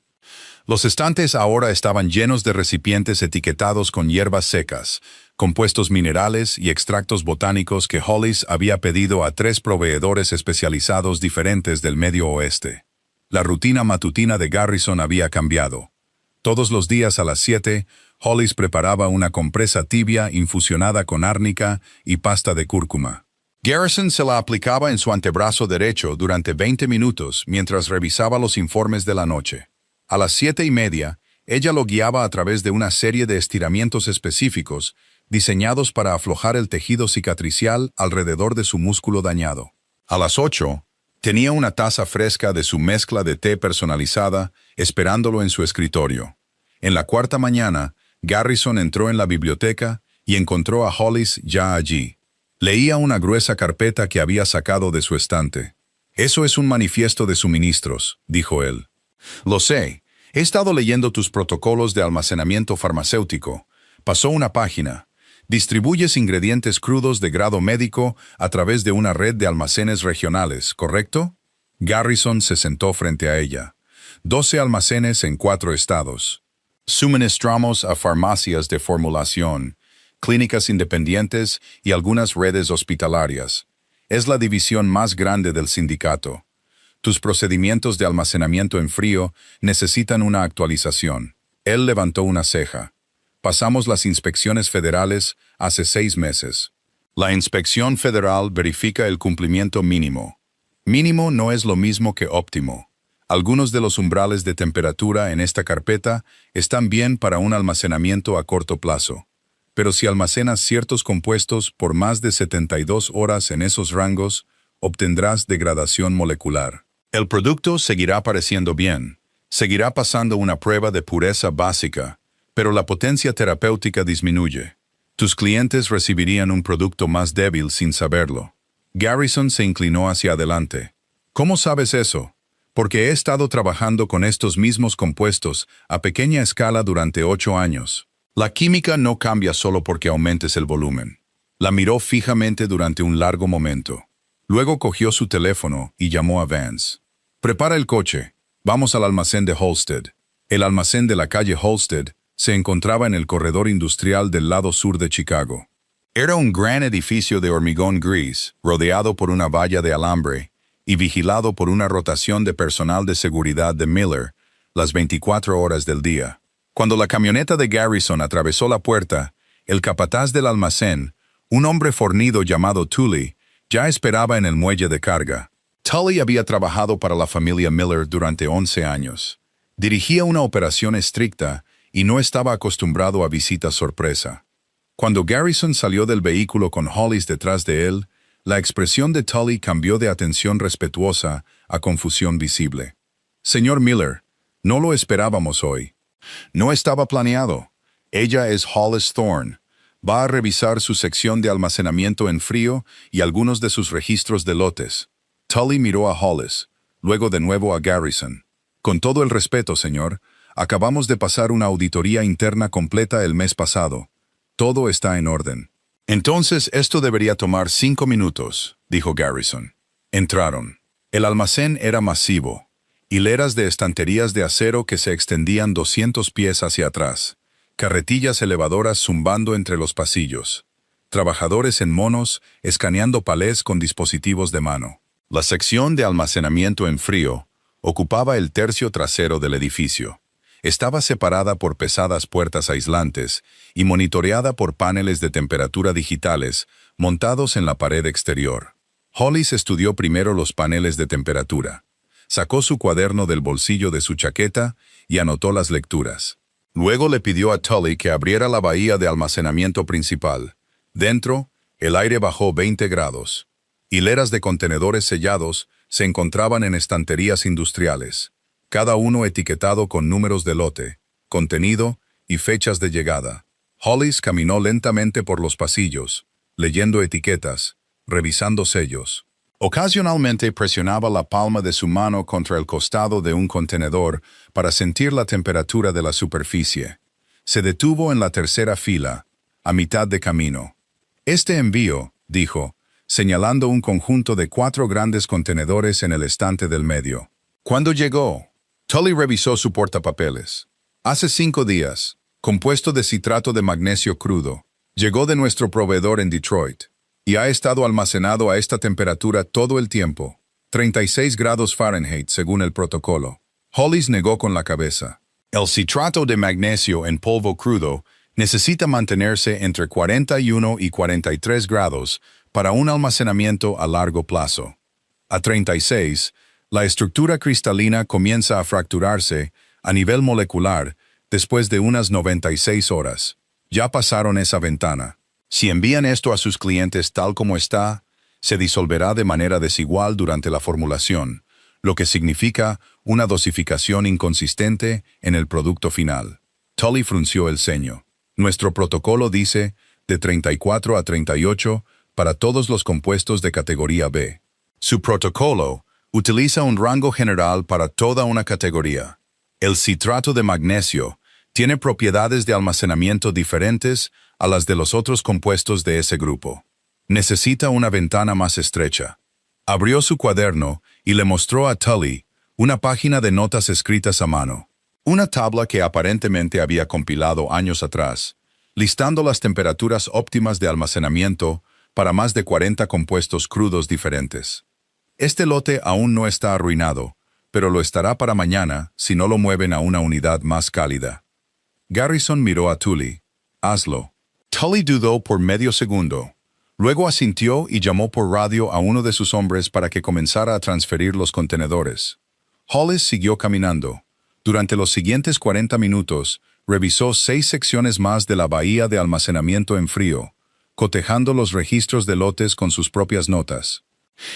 Los estantes ahora estaban llenos de recipientes etiquetados con hierbas secas, compuestos minerales y extractos botánicos que Hollis había pedido a 3 proveedores especializados diferentes del Medio Oeste. La rutina matutina de Garrison había cambiado. Todos los días a las 7, Hollis preparaba una compresa tibia infusionada con árnica y pasta de cúrcuma. Garrison se la aplicaba en su antebrazo derecho durante 20 minutos mientras revisaba los informes de la noche. A las 7:30, ella lo guiaba a través de una serie de estiramientos específicos diseñados para aflojar el tejido cicatricial alrededor de su músculo dañado. A las 8, Tenía una taza fresca de su mezcla de té personalizada, esperándolo en su escritorio. En la cuarta mañana, Garrison entró en la biblioteca y encontró a Hollis ya allí. Leía una gruesa carpeta que había sacado de su estante. «Eso es un manifiesto de suministros», dijo él. «Lo sé. He estado leyendo tus protocolos de almacenamiento farmacéutico. Pasó una página. Distribuyes ingredientes crudos de grado médico a través de una red de almacenes regionales, ¿correcto?» Garrison se sentó frente a ella. 12 almacenes en 4 estados. Suministramos a farmacias de formulación, clínicas independientes y algunas redes hospitalarias. Es la división más grande del sindicato. Tus procedimientos de almacenamiento en frío necesitan una actualización. Él levantó una ceja. Pasamos las inspecciones federales hace 6 meses. La inspección federal verifica el cumplimiento mínimo. Mínimo no es lo mismo que óptimo. Algunos de los umbrales de temperatura en esta carpeta están bien para un almacenamiento a corto plazo. Pero si almacenas ciertos compuestos por más de 72 horas en esos rangos, obtendrás degradación molecular. El producto seguirá pareciendo bien. Seguirá pasando una prueba de pureza básica, pero la potencia terapéutica disminuye. Tus clientes recibirían un producto más débil sin saberlo. Garrison se inclinó hacia adelante. ¿Cómo sabes eso? Porque he estado trabajando con estos mismos compuestos a pequeña escala durante 8 años. La química no cambia solo porque aumentes el volumen. La miró fijamente durante un largo momento. Luego cogió su teléfono y llamó a Vance. «Prepara el coche. Vamos al almacén de Holsted». El almacén de la calle Holsted se encontraba en el corredor industrial del lado sur de Chicago. Era un gran edificio de hormigón gris, rodeado por una valla de alambre y vigilado por una rotación de personal de seguridad de Miller las 24 horas del día. Cuando la camioneta de Garrison atravesó la puerta, el capataz del almacén, un hombre fornido llamado Tully, ya esperaba en el muelle de carga. Tully había trabajado para la familia Miller durante 11 años. Dirigía una operación estricta y no estaba acostumbrado a visitas sorpresa. Cuando Garrison salió del vehículo con Hollis detrás de él, la expresión de Tully cambió de atención respetuosa a confusión visible. «Señor Miller, no lo esperábamos hoy». «No estaba planeado. Ella es Hollis Thorne. Va a revisar su sección de almacenamiento en frío y algunos de sus registros de lotes». Tully miró a Hollis, luego de nuevo a Garrison. «Con todo el respeto, señor, acabamos de pasar una auditoría interna completa el mes pasado. Todo está en orden». «Entonces esto debería tomar 5 minutos», dijo Garrison. Entraron. El almacén era masivo. Hileras de estanterías de acero que se extendían 200 pies hacia atrás. Carretillas elevadoras zumbando entre los pasillos. Trabajadores en monos escaneando palés con dispositivos de mano. La sección de almacenamiento en frío ocupaba el tercio trasero del edificio. Estaba separada por pesadas puertas aislantes y monitoreada por paneles de temperatura digitales montados en la pared exterior. Hollis estudió primero los paneles de temperatura. Sacó su cuaderno del bolsillo de su chaqueta y anotó las lecturas. Luego le pidió a Tully que abriera la bahía de almacenamiento principal. Dentro, el aire bajó 20 grados. Hileras de contenedores sellados se encontraban en estanterías industriales, cada uno etiquetado con números de lote, contenido y fechas de llegada. Hollis caminó lentamente por los pasillos, leyendo etiquetas, revisando sellos. Ocasionalmente presionaba la palma de su mano contra el costado de un contenedor para sentir la temperatura de la superficie. Se detuvo en la tercera fila, a mitad de camino. «Este envío», dijo, señalando un conjunto de 4 grandes contenedores en el estante del medio. «¿Cuándo llegó?» Tully revisó su portapapeles. «Hace 5 días, compuesto de citrato de magnesio crudo. Llegó de nuestro proveedor en Detroit. Y ha estado almacenado a esta temperatura todo el tiempo, 36 grados Fahrenheit según el protocolo». Hollis negó con la cabeza. «El citrato de magnesio en polvo crudo necesita mantenerse entre 41 y 43 grados para un almacenamiento a largo plazo. A 36, la estructura cristalina comienza a fracturarse a nivel molecular después de unas 96 horas. Ya pasaron esa ventana. Si envían esto a sus clientes tal como está, se disolverá de manera desigual durante la formulación, lo que significa una dosificación inconsistente en el producto final. Tully frunció el ceño. Nuestro protocolo dice de 34 a 38 para todos los compuestos de categoría B. Su protocolo utiliza un rango general para toda una categoría. El citrato de magnesio tiene propiedades de almacenamiento diferentes a las de los otros compuestos de ese grupo. Necesita una ventana más estrecha. Abrió su cuaderno y le mostró a Tully una página de notas escritas a mano. Una tabla que aparentemente había compilado años atrás, listando las temperaturas óptimas de almacenamiento para más de 40 compuestos crudos diferentes. Este lote aún no está arruinado, pero lo estará para mañana si no lo mueven a una unidad más cálida. Garrison miró a Tully. Hazlo. Tully dudó por medio segundo. Luego asintió y llamó por radio a uno de sus hombres para que comenzara a transferir los contenedores. Hollis siguió caminando. Durante los siguientes 40 minutos, revisó 6 secciones más de la bahía de almacenamiento en frío, cotejando los registros de lotes con sus propias notas.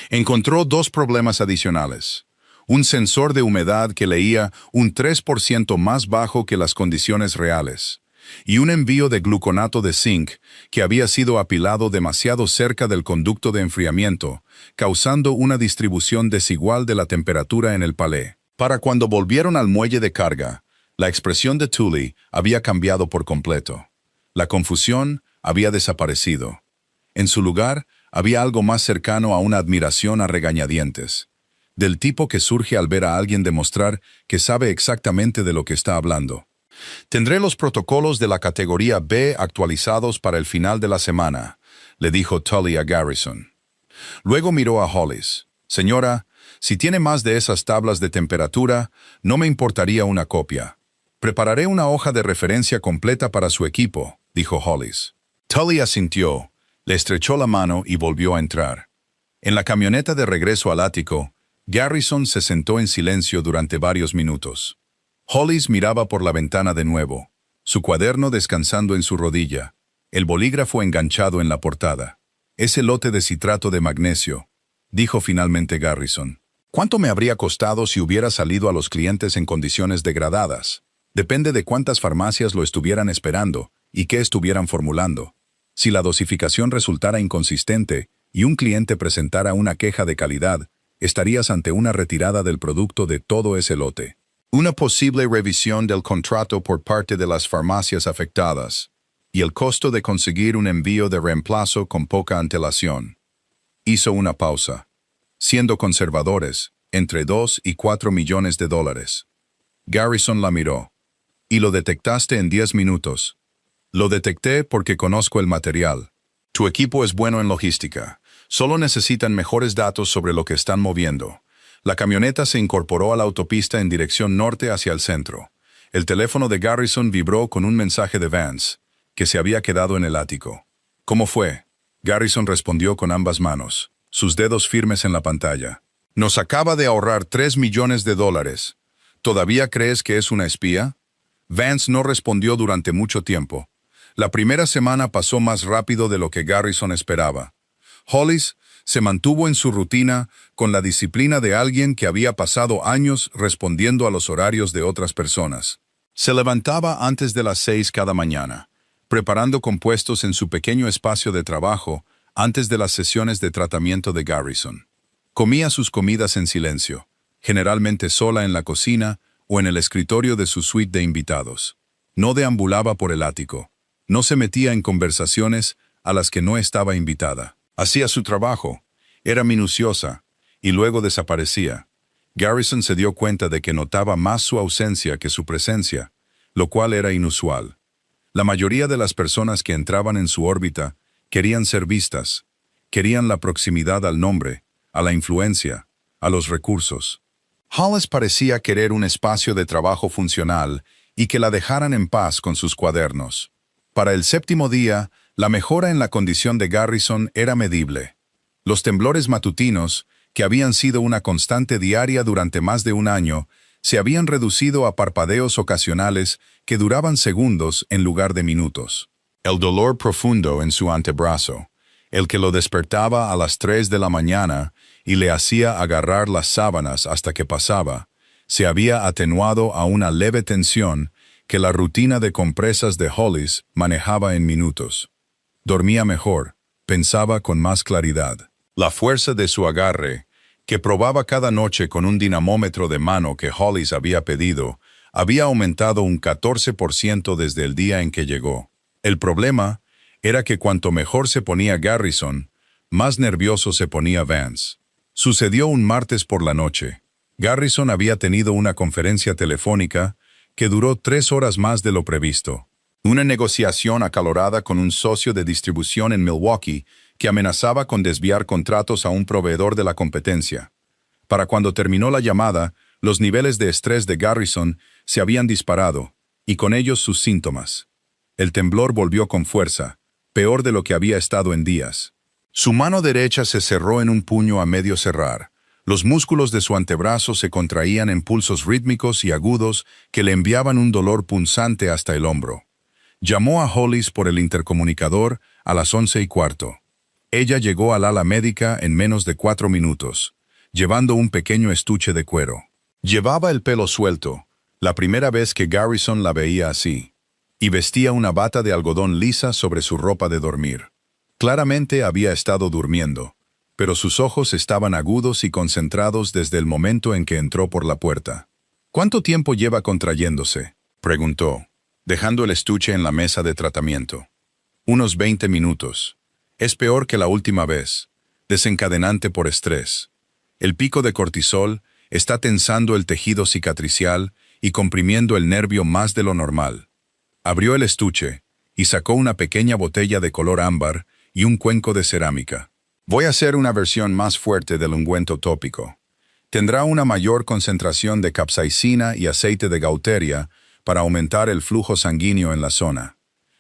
Encontró 2 problemas adicionales. Un sensor de humedad que leía un 3% más bajo que las condiciones reales, y un envío de gluconato de zinc que había sido apilado demasiado cerca del conducto de enfriamiento, causando una distribución desigual de la temperatura en el palé. Para cuando volvieron al muelle de carga, la expresión de Tully había cambiado por completo. La confusión había desaparecido. En su lugar, había algo más cercano a una admiración a regañadientes, del tipo que surge al ver a alguien demostrar que sabe exactamente de lo que está hablando. «Tendré los protocolos de la categoría B actualizados para el final de la semana», le dijo Tully a Garrison. Luego miró a Hollis. «Señora, si tiene más de esas tablas de temperatura, no me importaría una copia. Prepararé una hoja de referencia completa para su equipo», dijo Hollis. Tully asintió, le estrechó la mano y volvió a entrar. En la camioneta de regreso al ático, Garrison se sentó en silencio durante varios minutos. Hollis miraba por la ventana de nuevo, su cuaderno descansando en su rodilla, el bolígrafo enganchado en la portada. «Ese lote de citrato de magnesio», dijo finalmente Garrison. «¿Cuánto me habría costado si hubiera salido a los clientes en condiciones degradadas? Depende de cuántas farmacias lo estuvieran esperando y qué estuvieran formulando. Si la dosificación resultara inconsistente y un cliente presentara una queja de calidad, estarías ante una retirada del producto de todo ese lote. Una posible revisión del contrato por parte de las farmacias afectadas, y el costo de conseguir un envío de reemplazo con poca antelación». Hizo una pausa. «Siendo conservadores, entre 2 y 4 millones de dólares». Garrison la miró. «¿Y lo detectaste en 10 minutos?» «Lo detecté porque conozco el material. Tu equipo es bueno en logística. Solo necesitan mejores datos sobre lo que están moviendo». La camioneta se incorporó a la autopista en dirección norte hacia el centro. El teléfono de Garrison vibró con un mensaje de Vance, que se había quedado en el ático. «¿Cómo fue?» Garrison respondió con ambas manos, sus dedos firmes en la pantalla. «Nos acaba de ahorrar 3 millones de dólares. ¿Todavía crees que es una espía?» Vance no respondió durante mucho tiempo. La primera semana pasó más rápido de lo que Garrison esperaba. Hollis se mantuvo en su rutina con la disciplina de alguien que había pasado años respondiendo a los horarios de otras personas. Se levantaba antes de las 6 cada mañana, preparando compuestos en su pequeño espacio de trabajo antes de las sesiones de tratamiento de Garrison. Comía sus comidas en silencio, generalmente sola en la cocina o en el escritorio de su suite de invitados. No deambulaba por el ático. No se metía en conversaciones a las que no estaba invitada. Hacía su trabajo, era minuciosa, y luego desaparecía. Garrison se dio cuenta de que notaba más su ausencia que su presencia, lo cual era inusual. La mayoría de las personas que entraban en su órbita querían ser vistas, querían la proximidad al nombre, a la influencia, a los recursos. Hollis parecía querer un espacio de trabajo funcional y que la dejaran en paz con sus cuadernos. Para el 7º día, la mejora en la condición de Garrison era medible. Los temblores matutinos, que habían sido una constante diaria durante más de un año, se habían reducido a parpadeos ocasionales que duraban segundos en lugar de minutos. El dolor profundo en su antebrazo, el que lo despertaba a las 3 de la mañana y le hacía agarrar las sábanas hasta que pasaba, se había atenuado a una leve tensión que la rutina de compresas de Hollis manejaba en minutos. Dormía mejor, pensaba con más claridad. La fuerza de su agarre, que probaba cada noche con un dinamómetro de mano que Hollis había pedido, había aumentado un 14% desde el día en que llegó. El problema era que cuanto mejor se ponía Garrison, más nervioso se ponía Vance. Sucedió un martes por la noche. Garrison había tenido una conferencia telefónica que duró 3 horas más de lo previsto. Una negociación acalorada con un socio de distribución en Milwaukee que amenazaba con desviar contratos a un proveedor de la competencia. Para cuando terminó la llamada, los niveles de estrés de Garrison se habían disparado, y con ellos sus síntomas. El temblor volvió con fuerza, peor de lo que había estado en días. Su mano derecha se cerró en un puño a medio cerrar. Los músculos de su antebrazo se contraían en pulsos rítmicos y agudos que le enviaban un dolor punzante hasta el hombro. Llamó a Hollis por el intercomunicador a las 11:15. Ella llegó al ala médica en menos de 4 minutos, llevando un pequeño estuche de cuero. Llevaba el pelo suelto, la primera vez que Garrison la veía así, y vestía una bata de algodón lisa sobre su ropa de dormir. Claramente había estado durmiendo, pero sus ojos estaban agudos y concentrados desde el momento en que entró por la puerta. ¿Cuánto tiempo lleva contrayéndose?, preguntó, dejando el estuche en la mesa de tratamiento. Unos 20 minutos. Es peor que la última vez, desencadenante por estrés. El pico de cortisol está tensando el tejido cicatricial y comprimiendo el nervio más de lo normal. Abrió el estuche y sacó una pequeña botella de color ámbar y un cuenco de cerámica. Voy a hacer una versión más fuerte del ungüento tópico. Tendrá una mayor concentración de capsaicina y aceite de gauteria para aumentar el flujo sanguíneo en la zona.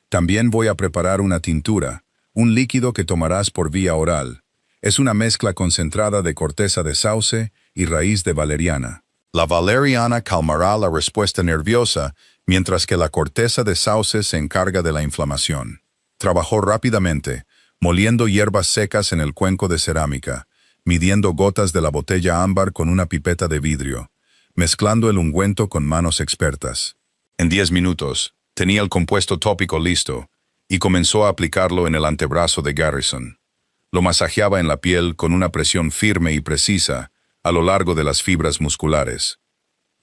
También voy a preparar una tintura, un líquido que tomarás por vía oral. Es una mezcla concentrada de corteza de sauce y raíz de valeriana. La valeriana calmará la respuesta nerviosa, mientras que la corteza de sauce se encarga de la inflamación. Trabajó rápidamente, moliendo hierbas secas en el cuenco de cerámica, midiendo gotas de la botella ámbar con una pipeta de vidrio, mezclando el ungüento con manos expertas. En 10 minutos, tenía el compuesto tópico listo y comenzó a aplicarlo en el antebrazo de Garrison. Lo masajeaba en la piel con una presión firme y precisa a lo largo de las fibras musculares.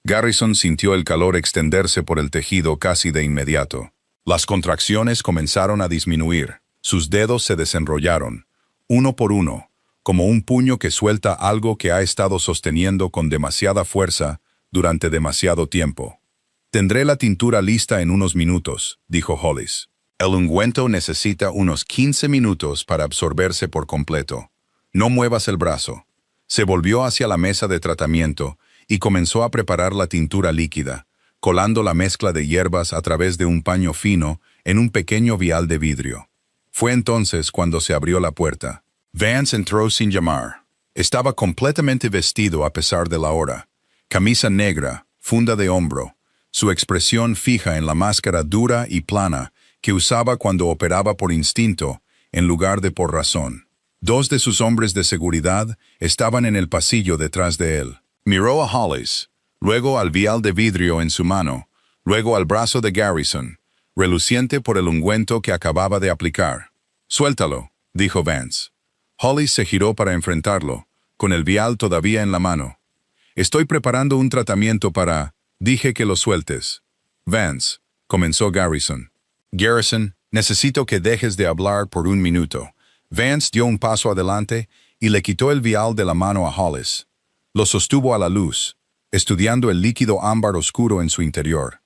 Garrison sintió el calor extenderse por el tejido casi de inmediato. Las contracciones comenzaron a disminuir. Sus dedos se desenrollaron, uno por uno, como un puño que suelta algo que ha estado sosteniendo con demasiada fuerza durante demasiado tiempo. Tendré la tintura lista en unos minutos, dijo Hollis. El ungüento necesita unos 15 minutos para absorberse por completo. No muevas el brazo. Se volvió hacia la mesa de tratamiento y comenzó a preparar la tintura líquida, colando la mezcla de hierbas a través de un paño fino en un pequeño vial de vidrio. Fue entonces cuando se abrió la puerta. Vance entró sin llamar. Estaba completamente vestido a pesar de la hora. Camisa negra, funda de hombro, su expresión fija en la máscara dura y plana que usaba cuando operaba por instinto en lugar de por razón. 2 de sus hombres de seguridad estaban en el pasillo detrás de él. Miró a Hollis, luego al vial de vidrio en su mano, luego al brazo de Garrison, reluciente por el ungüento que acababa de aplicar. «Suéltalo», dijo Vance. Hollis se giró para enfrentarlo, con el vial todavía en la mano. «Estoy preparando un tratamiento para...» «Dije que lo sueltes». «Vance», comenzó Garrison. «Garrison, necesito que dejes de hablar por un minuto». Vance dio un paso adelante y le quitó el vial de la mano a Hollis. Lo sostuvo a la luz, estudiando el líquido ámbar oscuro en su interior.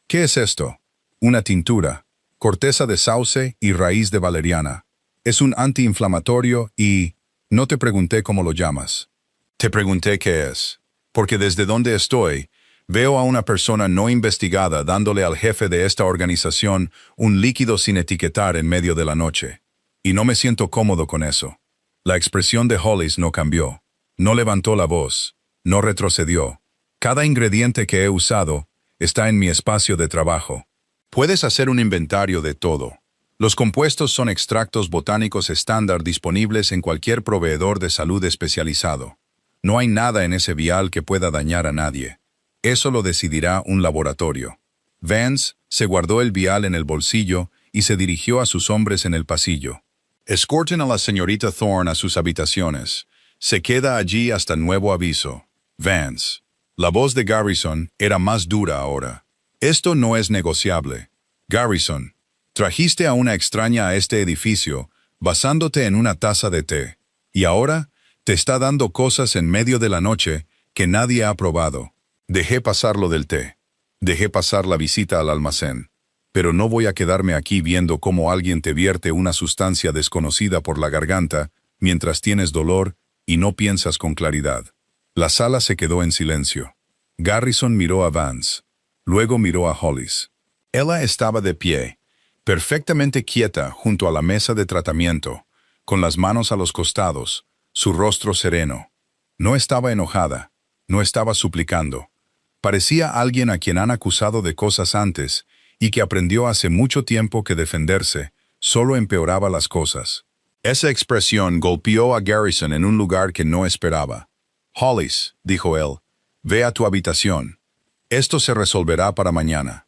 «¿Qué es esto?» «Una tintura, corteza de sauce y raíz de valeriana. Es un antiinflamatorio y... no te pregunté cómo lo llamas. Te pregunté qué es, porque desde donde estoy, veo a una persona no investigada dándole al jefe de esta organización un líquido sin etiquetar en medio de la noche. Y no me siento cómodo con eso». La expresión de Hollis no cambió. No levantó la voz. No retrocedió. «Cada ingrediente que he usado está en mi espacio de trabajo. Puedes hacer un inventario de todo. Los compuestos son extractos botánicos estándar disponibles en cualquier proveedor de salud especializado. No hay nada en ese vial que pueda dañar a nadie. Eso lo decidirá un laboratorio. Vance se guardó el vial en el bolsillo y se dirigió a sus hombres en el pasillo. Escorten a la señorita Thorne a sus habitaciones. Se queda allí hasta nuevo aviso. Vance. La voz de Garrison era más dura ahora. Esto no es negociable. Garrison, trajiste a una extraña a este edificio basándote en una taza de té. Y ahora te está dando cosas en medio de la noche que nadie ha probado. Dejé pasar lo del té. Dejé pasar la visita al almacén. Pero no voy a quedarme aquí viendo cómo alguien te vierte una sustancia desconocida por la garganta mientras tienes dolor y no piensas con claridad. La sala se quedó en silencio. Garrison miró a Vance. Luego miró a Hollis. Ella estaba de pie, perfectamente quieta junto a la mesa de tratamiento, con las manos a los costados, su rostro sereno. No estaba enojada, no estaba suplicando. Parecía alguien a quien han acusado de cosas antes y que aprendió hace mucho tiempo que defenderse solo empeoraba las cosas. Esa expresión golpeó a Garrison en un lugar que no esperaba. «Hollis», dijo él, «ve a tu habitación. Esto se resolverá para mañana».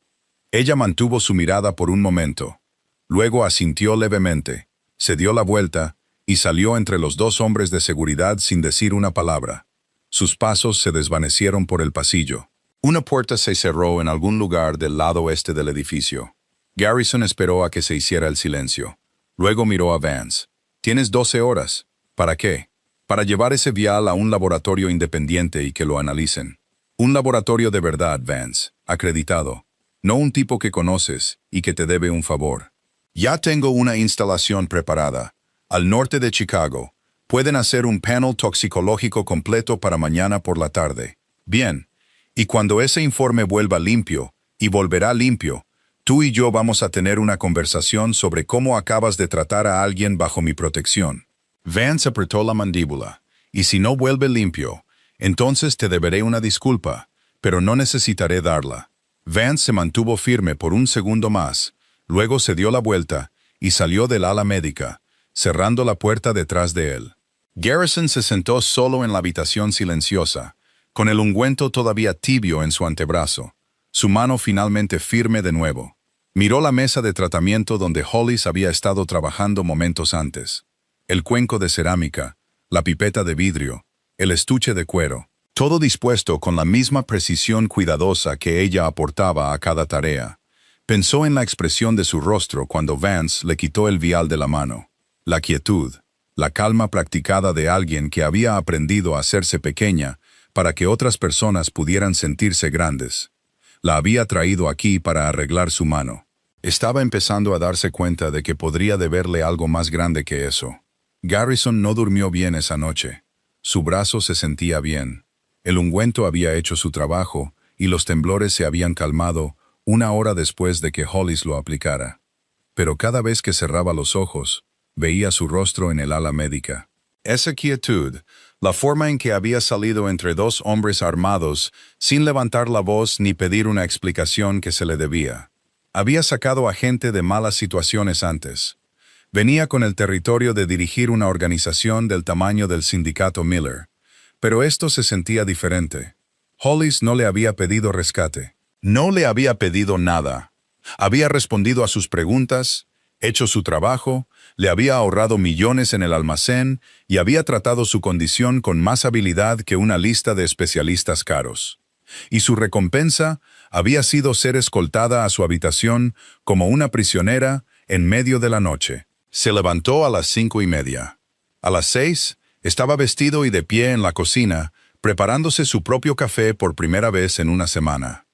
Ella mantuvo su mirada por un momento. Luego asintió levemente, se dio la vuelta y salió entre los dos hombres de seguridad sin decir una palabra. Sus pasos se desvanecieron por el pasillo. Una puerta se cerró en algún lugar del lado oeste del edificio. Garrison esperó a que se hiciera el silencio. Luego miró a Vance. «Tienes 12 horas. ¿Para qué?» «Para llevar ese vial a un laboratorio independiente y que lo analicen. Un laboratorio de verdad, Vance, acreditado. No un tipo que conoces y que te debe un favor. Ya tengo una instalación preparada. Al norte de Chicago. Pueden hacer un panel toxicológico completo para mañana por la tarde. Bien. Y cuando ese informe vuelva limpio, y volverá limpio, tú y yo vamos a tener una conversación sobre cómo acabas de tratar a alguien bajo mi protección». Vance apretó la mandíbula. «Y si no vuelve limpio, entonces te deberé una disculpa, pero no necesitaré darla». Vance se mantuvo firme por un segundo más, luego se dio la vuelta y salió del ala médica, cerrando la puerta detrás de él. Garrison se sentó solo en la habitación silenciosa, con el ungüento todavía tibio en su antebrazo, su mano finalmente firme de nuevo. Miró la mesa de tratamiento donde Hollis había estado trabajando momentos antes. El cuenco de cerámica, la pipeta de vidrio, el estuche de cuero, todo dispuesto con la misma precisión cuidadosa que ella aportaba a cada tarea. Pensó en la expresión de su rostro cuando Vance le quitó el vial de la mano. La quietud, la calma practicada de alguien que había aprendido a hacerse pequeña para que otras personas pudieran sentirse grandes. La había traído aquí para arreglar su mano. Estaba empezando a darse cuenta de que podría deberle algo más grande que eso. Garrison no durmió bien esa noche. Su brazo se sentía bien. El ungüento había hecho su trabajo y los temblores se habían calmado una hora después de que Hollis lo aplicara. Pero cada vez que cerraba los ojos, veía su rostro en el ala médica. Esa quietud, la forma en que había salido entre dos hombres armados, sin levantar la voz ni pedir una explicación que se le debía. Había sacado a gente de malas situaciones antes. Venía con el territorio de dirigir una organización del tamaño del sindicato Miller. Pero esto se sentía diferente. Hollis no le había pedido rescate. No le había pedido nada. Había respondido a sus preguntas, hecho su trabajo, le había ahorrado millones en el almacén y había tratado su condición con más habilidad que una lista de especialistas caros. Y su recompensa había sido ser escoltada a su habitación como una prisionera en medio de la noche. Se levantó a las 5:30. A las 6, estaba vestido y de pie en la cocina, preparándose su propio café por primera vez en una semana.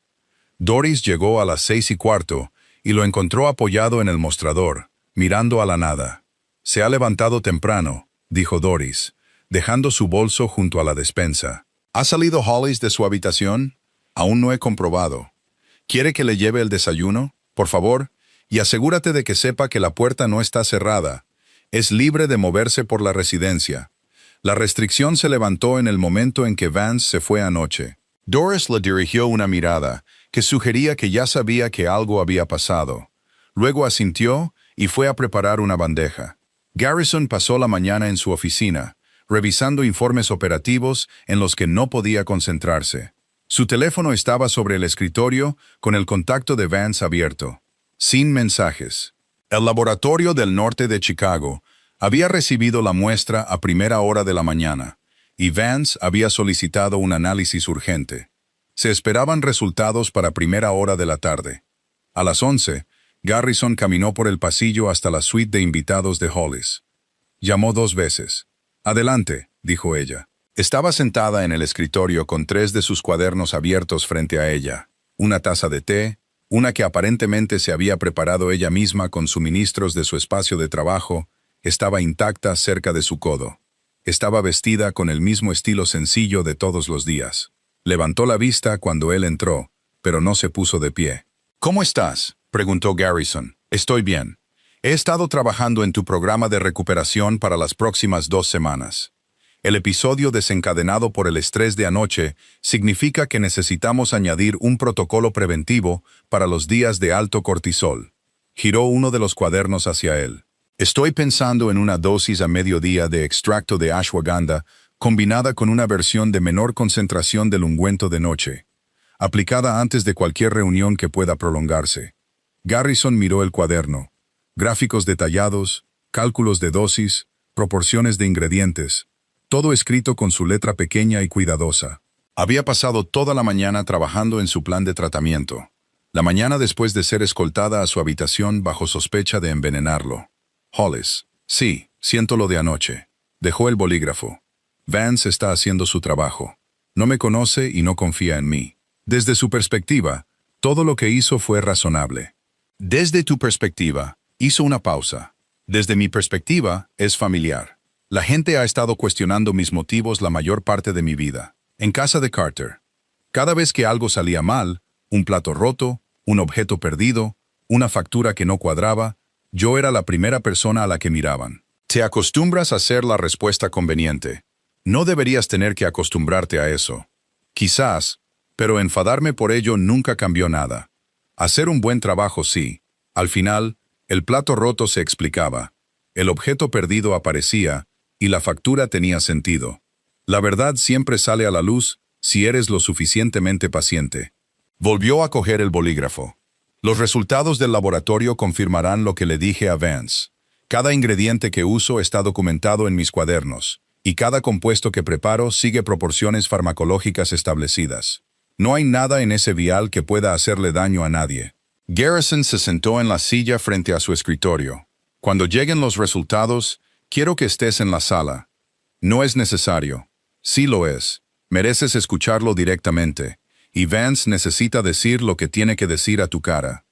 Doris llegó a las 6:15 y lo encontró apoyado en el mostrador, mirando a la nada. «Se ha levantado temprano», dijo Doris, dejando su bolso junto a la despensa. «¿Ha salido Hollis de su habitación? Aún no he comprobado. ¿Quiere que le lleve el desayuno? Por favor, y asegúrate de que sepa que la puerta no está cerrada. Es libre de moverse por la residencia». La restricción se levantó en el momento en que Vance se fue anoche. Doris le dirigió una mirada que sugería que ya sabía que algo había pasado. Luego asintió y fue a preparar una bandeja. Garrison pasó la mañana en su oficina, revisando informes operativos en los que no podía concentrarse. Su teléfono estaba sobre el escritorio con el contacto de Vance abierto, sin mensajes. El laboratorio del norte de Chicago había recibido la muestra a primera hora de la mañana, y Vance había solicitado un análisis urgente. Se esperaban resultados para primera hora de la tarde. A las 11, Garrison caminó por el pasillo hasta la suite de invitados de Hollis. Llamó 2 veces. «Adelante», dijo ella. Estaba sentada en el escritorio con 3 de sus cuadernos abiertos frente a ella. Una taza de té, una que aparentemente se había preparado ella misma con suministros de su espacio de trabajo, estaba intacta cerca de su codo. Estaba vestida con el mismo estilo sencillo de todos los días. Levantó la vista cuando él entró, pero no se puso de pie. «¿Cómo estás?», preguntó Garrison. «Estoy bien. He estado trabajando en tu programa de recuperación para las próximas 2 semanas. El episodio desencadenado por el estrés de anoche significa que necesitamos añadir un protocolo preventivo para los días de alto cortisol». Giró uno de los cuadernos hacia él. «Estoy pensando en una dosis a mediodía de extracto de ashwagandha combinada con una versión de menor concentración del ungüento de noche, aplicada antes de cualquier reunión que pueda prolongarse». Garrison miró el cuaderno. Gráficos detallados, cálculos de dosis, proporciones de ingredientes, todo escrito con su letra pequeña y cuidadosa. Había pasado toda la mañana trabajando en su plan de tratamiento. La mañana después de ser escoltada a su habitación bajo sospecha de envenenarlo. «Hollis, sí, siento lo de anoche». Dejó el bolígrafo. «Vance está haciendo su trabajo. No me conoce y no confía en mí. Desde su perspectiva, todo lo que hizo fue razonable». «Desde tu perspectiva», hizo una pausa. «Desde mi perspectiva, es familiar. La gente ha estado cuestionando mis motivos la mayor parte de mi vida. En casa de Carter. Cada vez que algo salía mal, un plato roto, un objeto perdido, una factura que no cuadraba, yo era la primera persona a la que miraban. Te acostumbras a ser la respuesta conveniente. No deberías tener que acostumbrarte a eso. Quizás, pero enfadarme por ello nunca cambió nada. Hacer un buen trabajo sí. Al final, el plato roto se explicaba. El objeto perdido aparecía y la factura tenía sentido. La verdad siempre sale a la luz si eres lo suficientemente paciente». Volvió a coger el bolígrafo. «Los resultados del laboratorio confirmarán lo que le dije a Vance. Cada ingrediente que uso está documentado en mis cuadernos, y cada compuesto que preparo sigue proporciones farmacológicas establecidas. No hay nada en ese vial que pueda hacerle daño a nadie». Garrison se sentó en la silla frente a su escritorio. «Cuando lleguen los resultados, quiero que estés en la sala». «No es necesario». «Sí lo es. Mereces escucharlo directamente. Y Vance necesita decir lo que tiene que decir a tu cara».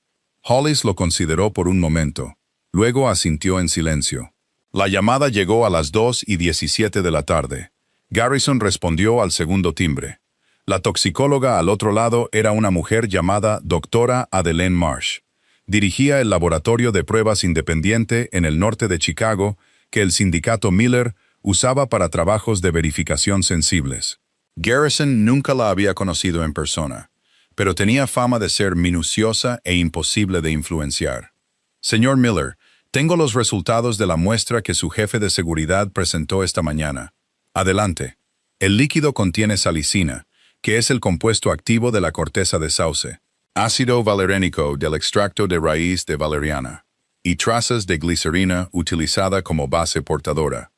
Hollis lo consideró por un momento. Luego asintió en silencio. La llamada llegó a las 2:17 de la tarde. Garrison respondió al segundo timbre. La toxicóloga al otro lado era una mujer llamada Dra. Adelaine Marsh. Dirigía el laboratorio de pruebas independiente en el norte de Chicago que el sindicato Miller usaba para trabajos de verificación sensibles. Garrison nunca la había conocido en persona, pero tenía fama de ser minuciosa e imposible de influenciar. «Señor Miller, tengo los resultados de la muestra que su jefe de seguridad presentó esta mañana. Adelante». El líquido contiene salicina, que es el compuesto activo de la corteza de sauce, ácido valerénico del extracto de raíz de valeriana, y trazas de glicerina utilizada como base portadora.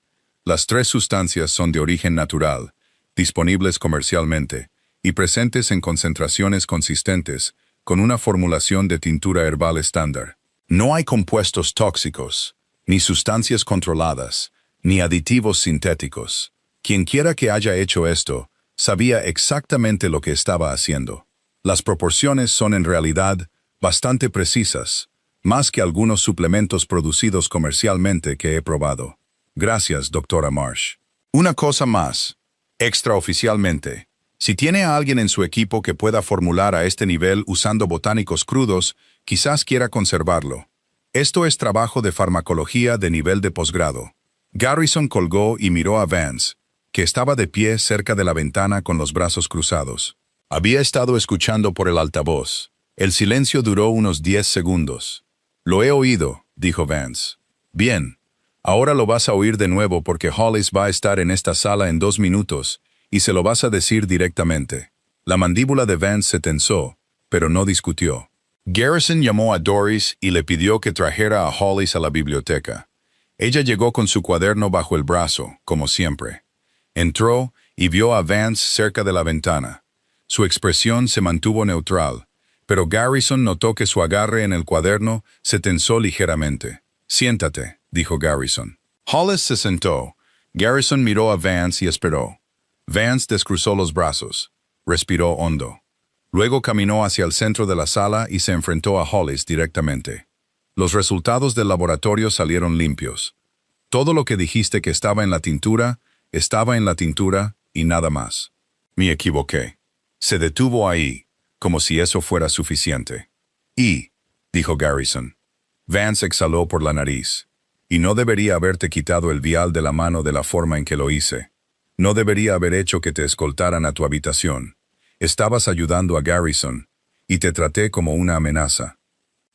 Las 3 sustancias son de origen natural, disponibles comercialmente, y presentes en concentraciones consistentes, con una formulación de tintura herbal estándar. No hay compuestos tóxicos, ni sustancias controladas, ni aditivos sintéticos. Quienquiera que haya hecho esto, sabía exactamente lo que estaba haciendo. Las proporciones son en realidad bastante precisas, más que algunos suplementos producidos comercialmente que he probado. Gracias, doctora Marsh. Una cosa más. Extraoficialmente, si tiene a alguien en su equipo que pueda formular a este nivel usando botánicos crudos, quizás quiera conservarlo. Esto es trabajo de farmacología de nivel de posgrado. Garrison colgó y miró a Vance, que estaba de pie cerca de la ventana con los brazos cruzados. Había estado escuchando por el altavoz. El silencio duró unos 10 segundos. Lo he oído, dijo Vance. Bien. Ahora lo vas a oír de nuevo porque Hollis va a estar en esta sala en 2 minutos, y se lo vas a decir directamente. La mandíbula de Vance se tensó, pero no discutió. Garrison llamó a Doris y le pidió que trajera a Hollis a la biblioteca. Ella llegó con su cuaderno bajo el brazo, como siempre. Entró y vio a Vance cerca de la ventana. Su expresión se mantuvo neutral, pero Garrison notó que su agarre en el cuaderno se tensó ligeramente. «Siéntate», dijo Garrison. Hollis se sentó. Garrison miró a Vance y esperó. Vance descruzó los brazos. Respiró hondo. Luego caminó hacia el centro de la sala y se enfrentó a Hollis directamente. Los resultados del laboratorio salieron limpios. Todo lo que dijiste que estaba en la tintura y nada más. Me equivoqué. Se detuvo ahí, como si eso fuera suficiente. Dijo Garrison. Vance exhaló por la nariz. Y no debería haberte quitado el vial de la mano de la forma en que lo hice. No debería haber hecho que te escoltaran a tu habitación. Estabas ayudando a Garrison, y te traté como una amenaza.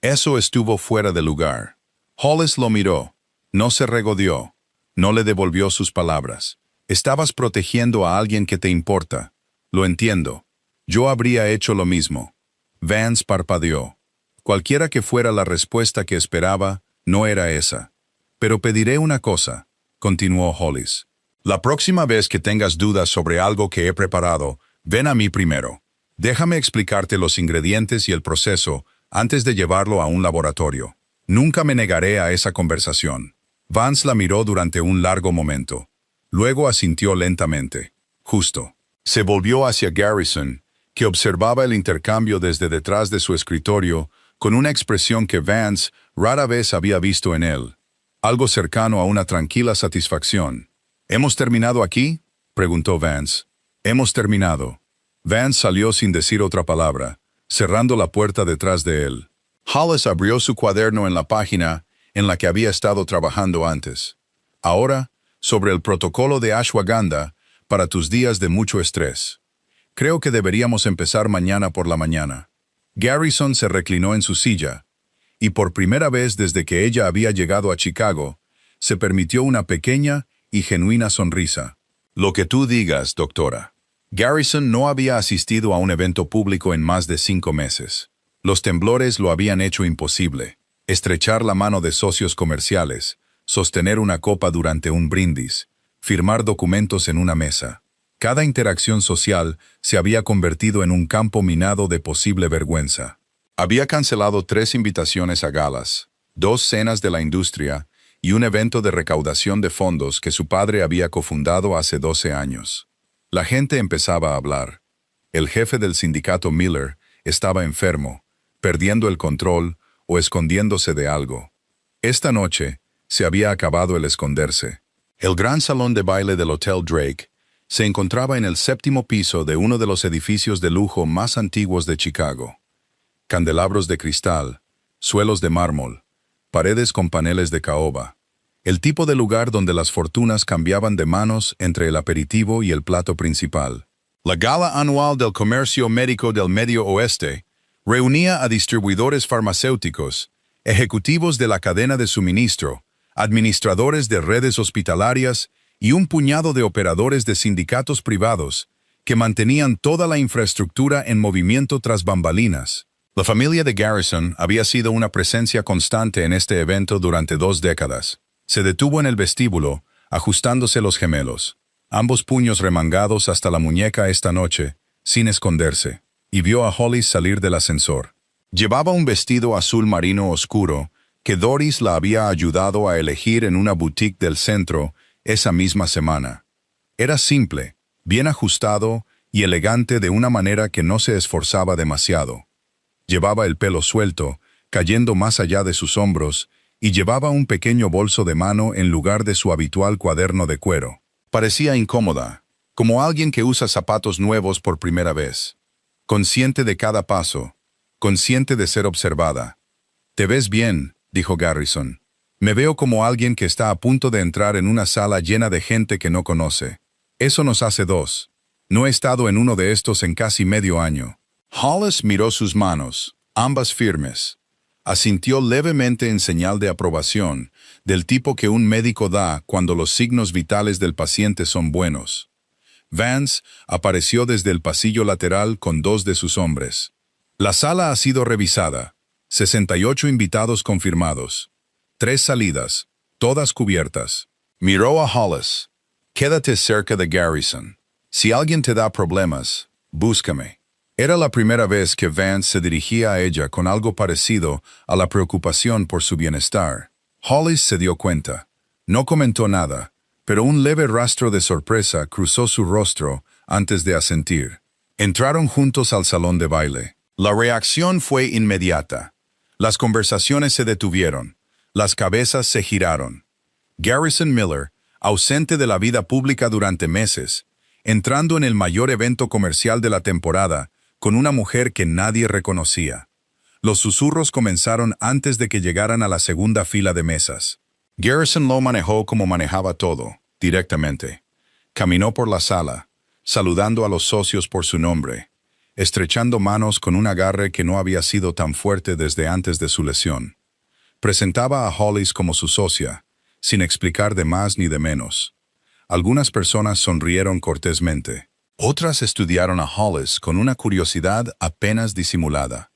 Eso estuvo fuera de lugar. Hollis lo miró. No se regodeó. No le devolvió sus palabras. Estabas protegiendo a alguien que te importa. Lo entiendo. Yo habría hecho lo mismo. Vance parpadeó. Cualquiera que fuera la respuesta que esperaba, no era esa. Pero pediré una cosa, continuó Hollis. La próxima vez que tengas dudas sobre algo que he preparado, ven a mí primero. Déjame explicarte los ingredientes y el proceso antes de llevarlo a un laboratorio. Nunca me negaré a esa conversación. Vance la miró durante un largo momento. Luego asintió lentamente. Justo. Se volvió hacia Garrison, que observaba el intercambio desde detrás de su escritorio con una expresión que Vance rara vez había visto en él. Algo cercano a una tranquila satisfacción. ¿Hemos terminado aquí?, preguntó Vance. Hemos terminado. Vance salió sin decir otra palabra, cerrando la puerta detrás de él. Hollis abrió su cuaderno en la página en la que había estado trabajando antes. Ahora, sobre el protocolo de ashwagandha para tus días de mucho estrés. Creo que deberíamos empezar mañana por la mañana. Garrison se reclinó en su silla, y por primera vez desde que ella había llegado a Chicago, se permitió una pequeña y genuina sonrisa. Lo que tú digas, doctora. Garrison no había asistido a un evento público en más de 5 meses. Los temblores lo habían hecho imposible. Estrechar la mano de socios comerciales, sostener una copa durante un brindis, firmar documentos en una mesa. Cada interacción social se había convertido en un campo minado de posible vergüenza. Había cancelado 3 invitaciones a galas, 2 cenas de la industria y un evento de recaudación de fondos que su padre había cofundado hace 12 años. La gente empezaba a hablar. El jefe del sindicato Miller estaba enfermo, perdiendo el control o escondiéndose de algo. Esta noche se había acabado el esconderse. El gran salón de baile del Hotel Drake se encontraba en el 7º piso de uno de los edificios de lujo más antiguos de Chicago. Candelabros de cristal, suelos de mármol, paredes con paneles de caoba. El tipo de lugar donde las fortunas cambiaban de manos entre el aperitivo y el plato principal. La gala anual del comercio médico del Medio Oeste reunía a distribuidores farmacéuticos, ejecutivos de la cadena de suministro, administradores de redes hospitalarias y un puñado de operadores de sindicatos privados que mantenían toda la infraestructura en movimiento tras bambalinas. La familia de Garrison había sido una presencia constante en este evento durante 2 décadas. Se detuvo en el vestíbulo, ajustándose los gemelos, ambos puños remangados hasta la muñeca esta noche, sin esconderse, y vio a Hollis salir del ascensor. Llevaba un vestido azul marino oscuro que Doris la había ayudado a elegir en una boutique del centro esa misma semana. Era simple, bien ajustado y elegante de una manera que no se esforzaba demasiado. Llevaba el pelo suelto, cayendo más allá de sus hombros, y llevaba un pequeño bolso de mano en lugar de su habitual cuaderno de cuero. Parecía incómoda, como alguien que usa zapatos nuevos por primera vez. Consciente de cada paso, consciente de ser observada. «Te ves bien», dijo Garrison. «Me veo como alguien que está a punto de entrar en una sala llena de gente que no conoce. Eso nos hace 2. No he estado en uno de estos en casi medio año». Hollis miró sus manos, ambas firmes. Asintió levemente en señal de aprobación, del tipo que un médico da cuando los signos vitales del paciente son buenos. Vance apareció desde el pasillo lateral con 2 de sus hombres. La sala ha sido revisada. 68 invitados confirmados. 3 salidas, todas cubiertas. Miró a Hollis. Quédate cerca de Garrison. Si alguien te da problemas, búscame. Era la primera vez que Vance se dirigía a ella con algo parecido a la preocupación por su bienestar. Hollis se dio cuenta. No comentó nada, pero un leve rastro de sorpresa cruzó su rostro antes de asentir. Entraron juntos al salón de baile. La reacción fue inmediata. Las conversaciones se detuvieron. Las cabezas se giraron. Garrison Miller, ausente de la vida pública durante meses, entrando en el mayor evento comercial de la temporada, con una mujer que nadie reconocía. Los susurros comenzaron antes de que llegaran a la segunda fila de mesas. Garrison lo manejó como manejaba todo, directamente. Caminó por la sala, saludando a los socios por su nombre, estrechando manos con un agarre que no había sido tan fuerte desde antes de su lesión. Presentaba a Hollis como su socia, sin explicar de más ni de menos. Algunas personas sonrieron cortésmente. Otras estudiaron a Hollis con una curiosidad apenas disimulada.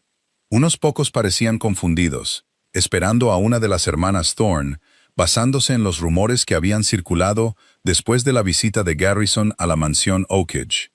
Unos pocos parecían confundidos, esperando a una de las hermanas Thorne, basándose en los rumores que habían circulado después de la visita de Garrison a la mansión Oakage.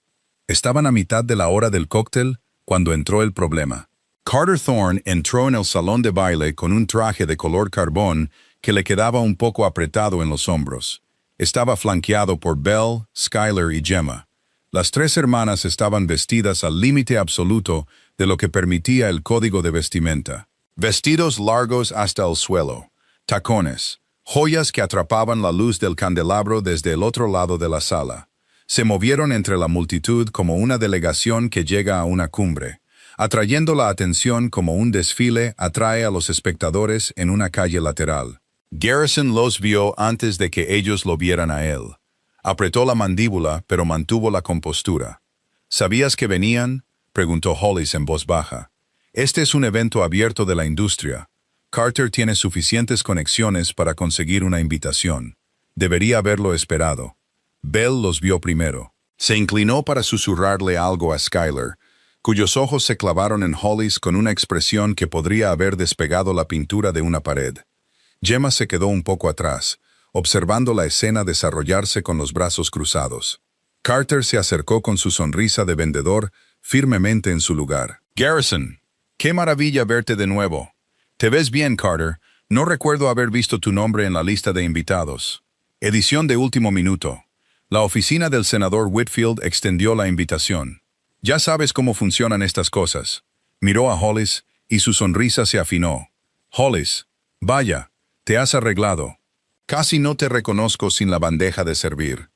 Estaban a mitad de la hora del cóctel cuando entró el problema. Carter Thorne entró en el salón de baile con un traje de color carbón que le quedaba un poco apretado en los hombros. Estaba flanqueado por Belle, Skyler y Gemma. Las 3 hermanas estaban vestidas al límite absoluto de lo que permitía el código de vestimenta. Vestidos largos hasta el suelo, tacones, joyas que atrapaban la luz del candelabro desde el otro lado de la sala. Se movieron entre la multitud como una delegación que llega a una cumbre, atrayendo la atención como un desfile atrae a los espectadores en una calle lateral. Garrison los vio antes de que ellos lo vieran a él. Apretó la mandíbula, pero mantuvo la compostura. ¿Sabías que venían?, preguntó Hollis en voz baja. Este es un evento abierto de la industria. Carter tiene suficientes conexiones para conseguir una invitación. Debería haberlo esperado. Belle los vio primero. Se inclinó para susurrarle algo a Skyler, cuyos ojos se clavaron en Hollis con una expresión que podría haber despegado la pintura de una pared. Gemma se quedó un poco atrás, observando la escena desarrollarse con los brazos cruzados. Carter se acercó con su sonrisa de vendedor firmemente en su lugar. Garrison, qué maravilla verte de nuevo. Te ves bien, Carter. No recuerdo haber visto tu nombre en la lista de invitados. Edición de último minuto. La oficina del senador Whitfield extendió la invitación. Ya sabes cómo funcionan estas cosas. Miró a Hollis y su sonrisa se afinó. Hollis, vaya, te has arreglado. Casi no te reconozco sin la bandeja de servir.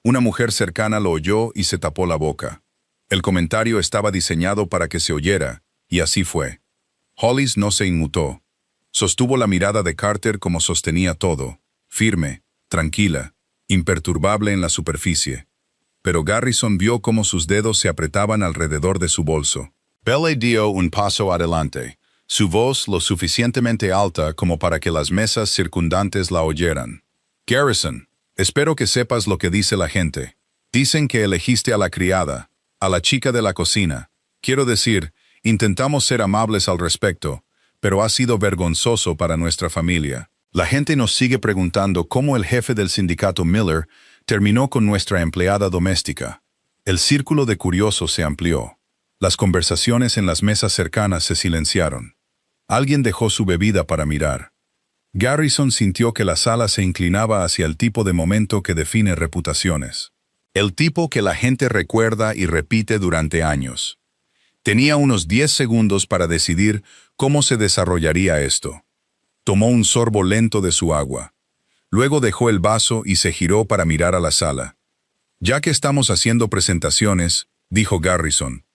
Una mujer cercana lo oyó y se tapó la boca. El comentario estaba diseñado para que se oyera, y así fue. Hollis no se inmutó. Sostuvo la mirada de Carter como sostenía todo, firme, tranquila, imperturbable en la superficie. Pero Garrison vio cómo sus dedos se apretaban alrededor de su bolso. Belle dio un paso adelante, su voz lo suficientemente alta como para que las mesas circundantes la oyeran. Garrison, espero que sepas lo que dice la gente. Dicen que elegiste a la criada, a la chica de la cocina. Quiero decir, intentamos ser amables al respecto, pero ha sido vergonzoso para nuestra familia. La gente nos sigue preguntando cómo el jefe del sindicato Miller terminó con nuestra empleada doméstica. El círculo de curiosos se amplió. Las conversaciones en las mesas cercanas se silenciaron. Alguien dejó su bebida para mirar. Garrison sintió que la sala se inclinaba hacia el tipo de momento que define reputaciones. El tipo que la gente recuerda y repite durante años. Tenía unos 10 segundos para decidir cómo se desarrollaría esto. Tomó un sorbo lento de su agua. Luego dejó el vaso y se giró para mirar a la sala. Ya que estamos haciendo presentaciones, dijo Garrison,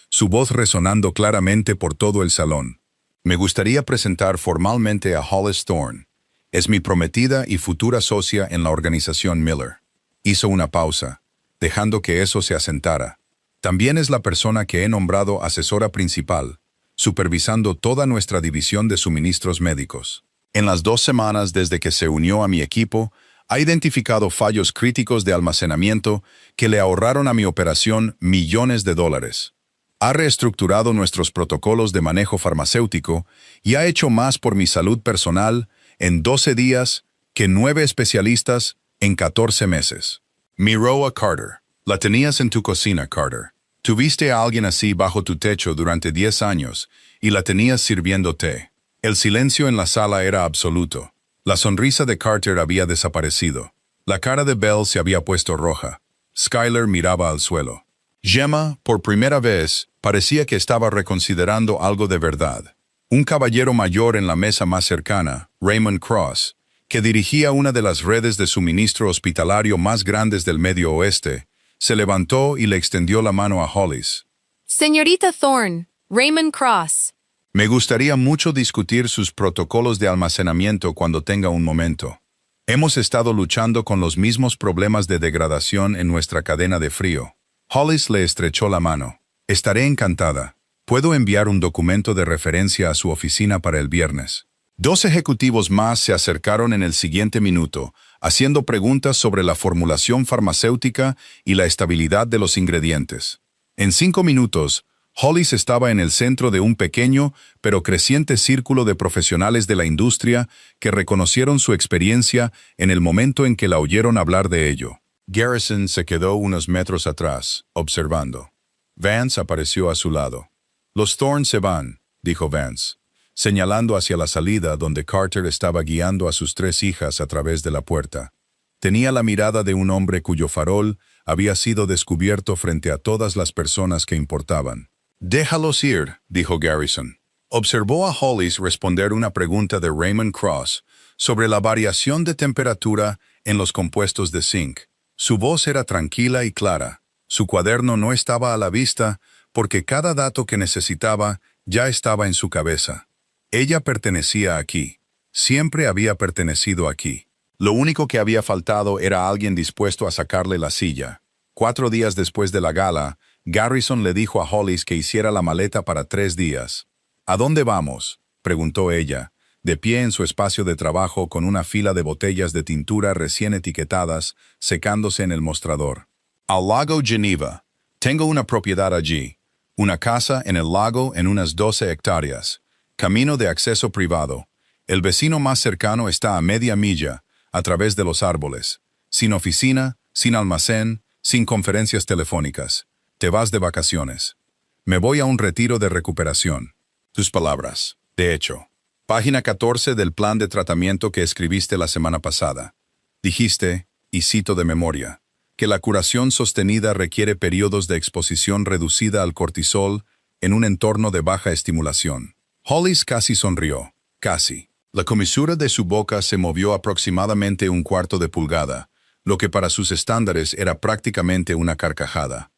su voz resonando claramente por todo el salón. Me gustaría presentar formalmente a Hollis Thorne. Es mi prometida y futura socia en la organización Miller. Hizo una pausa, dejando que eso se asentara. También es la persona que he nombrado asesora principal. supervisando toda nuestra división de suministros médicos. En las 2 semanas desde que se unió a mi equipo, ha identificado fallos críticos de almacenamiento que le ahorraron a mi operación millones de dólares. Ha reestructurado nuestros protocolos de manejo farmacéutico y ha hecho más por mi salud personal en 12 días que 9 especialistas en 14 meses. Miró a Carter. La tenías en tu cocina, Carter. Tuviste a alguien así bajo tu techo durante 10 años y la tenías sirviendo té. El silencio en la sala era absoluto. La sonrisa de Carter había desaparecido. La cara de Belle se había puesto roja. Skyler miraba al suelo. Gemma, por primera vez, parecía que estaba reconsiderando algo de verdad. Un caballero mayor en la mesa más cercana, Raymond Cross, que dirigía una de las redes de suministro hospitalario más grandes del Medio Oeste, se levantó y le extendió la mano a Hollis. Señorita Thorne, Raymond Cross. Me gustaría mucho discutir sus protocolos de almacenamiento cuando tenga un momento. Hemos estado luchando con los mismos problemas de degradación en nuestra cadena de frío. Hollis le estrechó la mano. Estaré encantada. Puedo enviar un documento de referencia a su oficina para el viernes. 2 ejecutivos más se acercaron en el siguiente minuto, haciendo preguntas sobre la formulación farmacéutica y la estabilidad de los ingredientes. En 5 minutos, Hollis estaba en el centro de un pequeño pero creciente círculo de profesionales de la industria que reconocieron su experiencia en el momento en que la oyeron hablar de ello. Garrison se quedó unos metros atrás, observando. Vance apareció a su lado. «Los Thorne se van», dijo Vance, señalando hacia la salida donde Carter estaba guiando a sus 3 hijas a través de la puerta. Tenía la mirada de un hombre cuyo farol había sido descubierto frente a todas las personas que importaban. «Déjalos ir», dijo Garrison. Observó a Hollis responder una pregunta de Raymond Cross sobre la variación de temperatura en los compuestos de zinc. Su voz era tranquila y clara. Su cuaderno no estaba a la vista porque cada dato que necesitaba ya estaba en su cabeza. Ella pertenecía aquí. Siempre había pertenecido aquí. Lo único que había faltado era alguien dispuesto a sacarle la silla. 4 días después de la gala, Garrison le dijo a Hollis que hiciera la maleta para 3 días. «¿A dónde vamos?», preguntó ella, de pie en su espacio de trabajo con una fila de botellas de tintura recién etiquetadas, secándose en el mostrador. «Al lago Geneva. Tengo una propiedad allí. Una casa en el lago en unas 12 hectáreas. Camino de acceso privado. El vecino más cercano está a media milla, a través de los árboles. Sin oficina, sin almacén, sin conferencias telefónicas. Te vas de vacaciones. Me voy a un retiro de recuperación». Tus palabras. De hecho, página 14 del plan de tratamiento que escribiste la semana pasada. Dijiste, y cito de memoria, que la curación sostenida requiere periodos de exposición reducida al cortisol en un entorno de baja estimulación. Hollis casi sonrió. Casi. La comisura de su boca se movió aproximadamente 1/4 de pulgada, lo que para sus estándares era prácticamente una carcajada.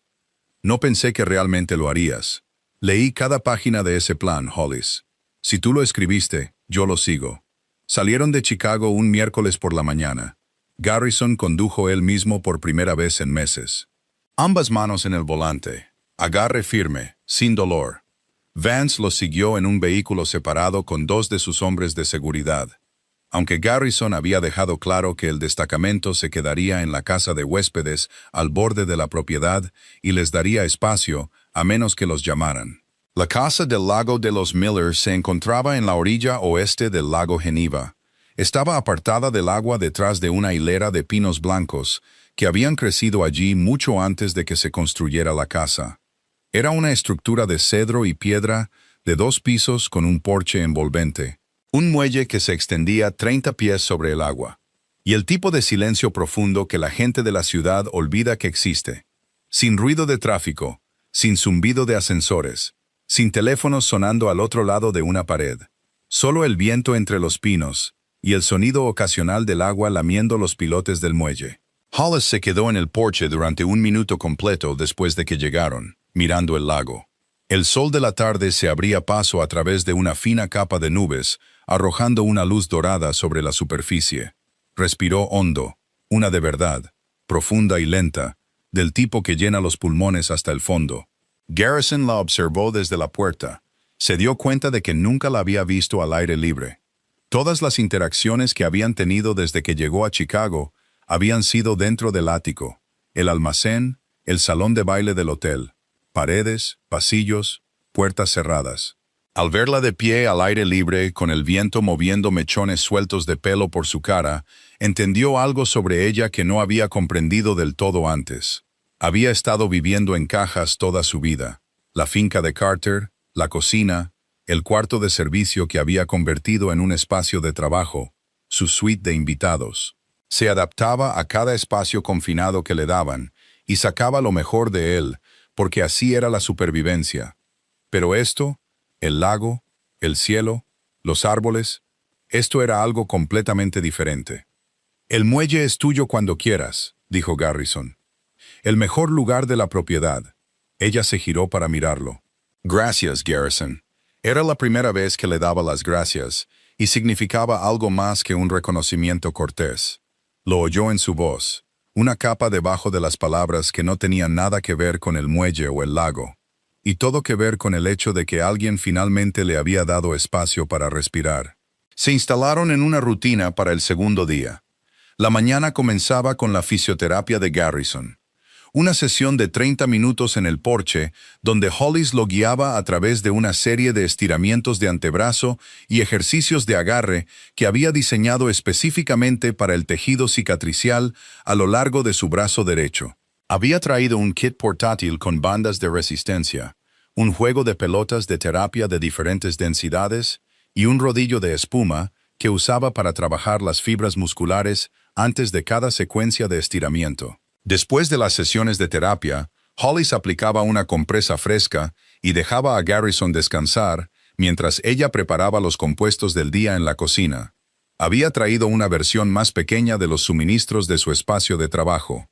«No pensé que realmente lo harías. Leí cada página de ese plan, Hollis. Si tú lo escribiste, yo lo sigo». Salieron de Chicago un miércoles por la mañana. Garrison condujo él mismo por primera vez en meses. Ambas manos en el volante. Agarre firme, sin dolor. Vance lo siguió en un vehículo separado con 2 de sus hombres de seguridad. Aunque Garrison había dejado claro que el destacamento se quedaría en la casa de huéspedes al borde de la propiedad y les daría espacio a menos que los llamaran. La casa del lago de los Millers se encontraba en la orilla oeste del lago Geneva. Estaba apartada del agua detrás de una hilera de pinos blancos que habían crecido allí mucho antes de que se construyera la casa. Era una estructura de cedro y piedra de 2 pisos con un porche envolvente. Un muelle que se extendía 30 pies sobre el agua. Y el tipo de silencio profundo que la gente de la ciudad olvida que existe. Sin ruido de tráfico, sin zumbido de ascensores, sin teléfonos sonando al otro lado de una pared. Solo el viento entre los pinos y el sonido ocasional del agua lamiendo los pilotes del muelle. Hollis se quedó en el porche durante 1 minuto completo después de que llegaron, mirando el lago. El sol de la tarde se abría paso a través de una fina capa de nubes, arrojando una luz dorada sobre la superficie. Respiró hondo, una de verdad, profunda y lenta, del tipo que llena los pulmones hasta el fondo. Garrison la observó desde la puerta, Se dio cuenta de que nunca la había visto al aire libre. Todas las interacciones que habían tenido desde que llegó a Chicago habían sido dentro del ático, el almacén, el salón de baile del hotel, paredes, pasillos, puertas cerradas. Al verla de pie al aire libre, con el viento moviendo mechones sueltos de pelo por su cara, entendió algo sobre ella que no había comprendido del todo antes. Había estado viviendo en cajas toda su vida. La finca de Carter, la cocina, el cuarto de servicio que había convertido en un espacio de trabajo, su suite de invitados. Se adaptaba a cada espacio confinado que le daban y sacaba lo mejor de él, porque así era la supervivencia. Pero esto, el lago, el cielo, los árboles, esto era algo completamente diferente. «El muelle es tuyo cuando quieras», dijo Garrison. «El mejor lugar de la propiedad». Ella se giró para mirarlo. «Gracias, Garrison». Era la primera vez que le daba las gracias, y significaba algo más que un reconocimiento cortés. Lo oyó en su voz, una capa debajo de las palabras que no tenían nada que ver con el muelle o el lago, y todo que ver con el hecho de que alguien finalmente le había dado espacio para respirar. Se instalaron en una rutina para el segundo día. La mañana comenzaba con la fisioterapia de Garrison. Una sesión de 30 minutos en el porche, donde Hollis lo guiaba a través de una serie de estiramientos de antebrazo y ejercicios de agarre que había diseñado específicamente para el tejido cicatricial a lo largo de su brazo derecho. Había traído un kit portátil con bandas de resistencia, un juego de pelotas de terapia de diferentes densidades y un rodillo de espuma que usaba para trabajar las fibras musculares antes de cada secuencia de estiramiento. Después de las sesiones de terapia, Hollis aplicaba una compresa fresca y dejaba a Garrison descansar mientras ella preparaba los compuestos del día en la cocina. Había traído una versión más pequeña de los suministros de su espacio de trabajo,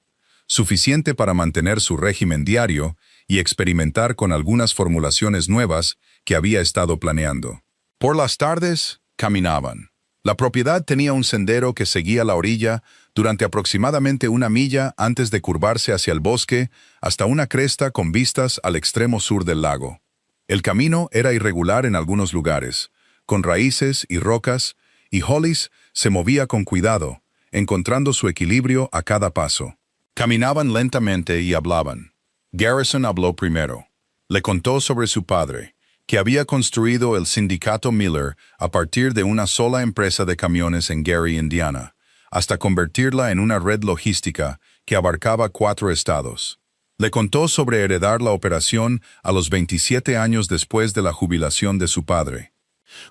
suficiente para mantener su régimen diario y experimentar con algunas formulaciones nuevas que había estado planeando. Por las tardes, caminaban. La propiedad tenía un sendero que seguía la orilla durante aproximadamente 1 milla antes de curvarse hacia el bosque hasta una cresta con vistas al extremo sur del lago. El camino era irregular en algunos lugares, con raíces y rocas, y Hollis se movía con cuidado, encontrando su equilibrio a cada paso. Caminaban lentamente y hablaban. Garrison habló primero. Le contó sobre su padre, que había construido el sindicato Miller a partir de una sola empresa de camiones en Gary, Indiana, hasta convertirla en una red logística que abarcaba 4 estados. Le contó sobre heredar la operación a los 27 años después de la jubilación de su padre.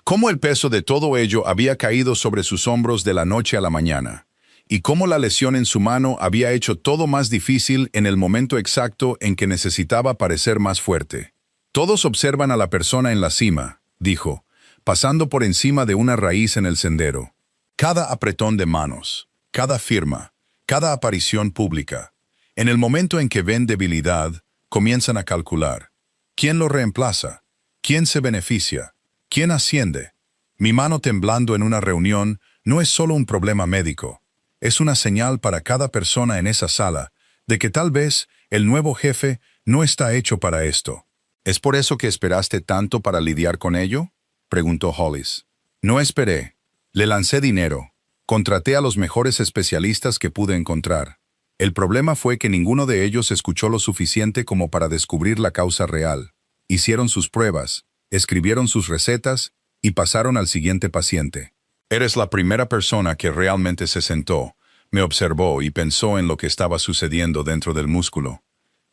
Cómo el peso de todo ello había caído sobre sus hombros de la noche a la mañana, y cómo la lesión en su mano había hecho todo más difícil en el momento exacto en que necesitaba parecer más fuerte. «Todos observan a la persona en la cima», dijo, pasando por encima de una raíz en el sendero. «Cada apretón de manos, cada firma, cada aparición pública. En el momento en que ven debilidad, comienzan a calcular. ¿Quién lo reemplaza? ¿Quién se beneficia? ¿Quién asciende? Mi mano temblando en una reunión no es solo un problema médico. Es una señal para cada persona en esa sala de que tal vez el nuevo jefe no está hecho para esto». «¿Es por eso que esperaste tanto para lidiar con ello?», preguntó Hollis. «No esperé. Le lancé dinero. Contraté a los mejores especialistas que pude encontrar. El problema fue que ninguno de ellos escuchó lo suficiente como para descubrir la causa real. Hicieron sus pruebas, escribieron sus recetas y pasaron al siguiente paciente. Eres la primera persona que realmente se sentó, me observó y pensó en lo que estaba sucediendo dentro del músculo.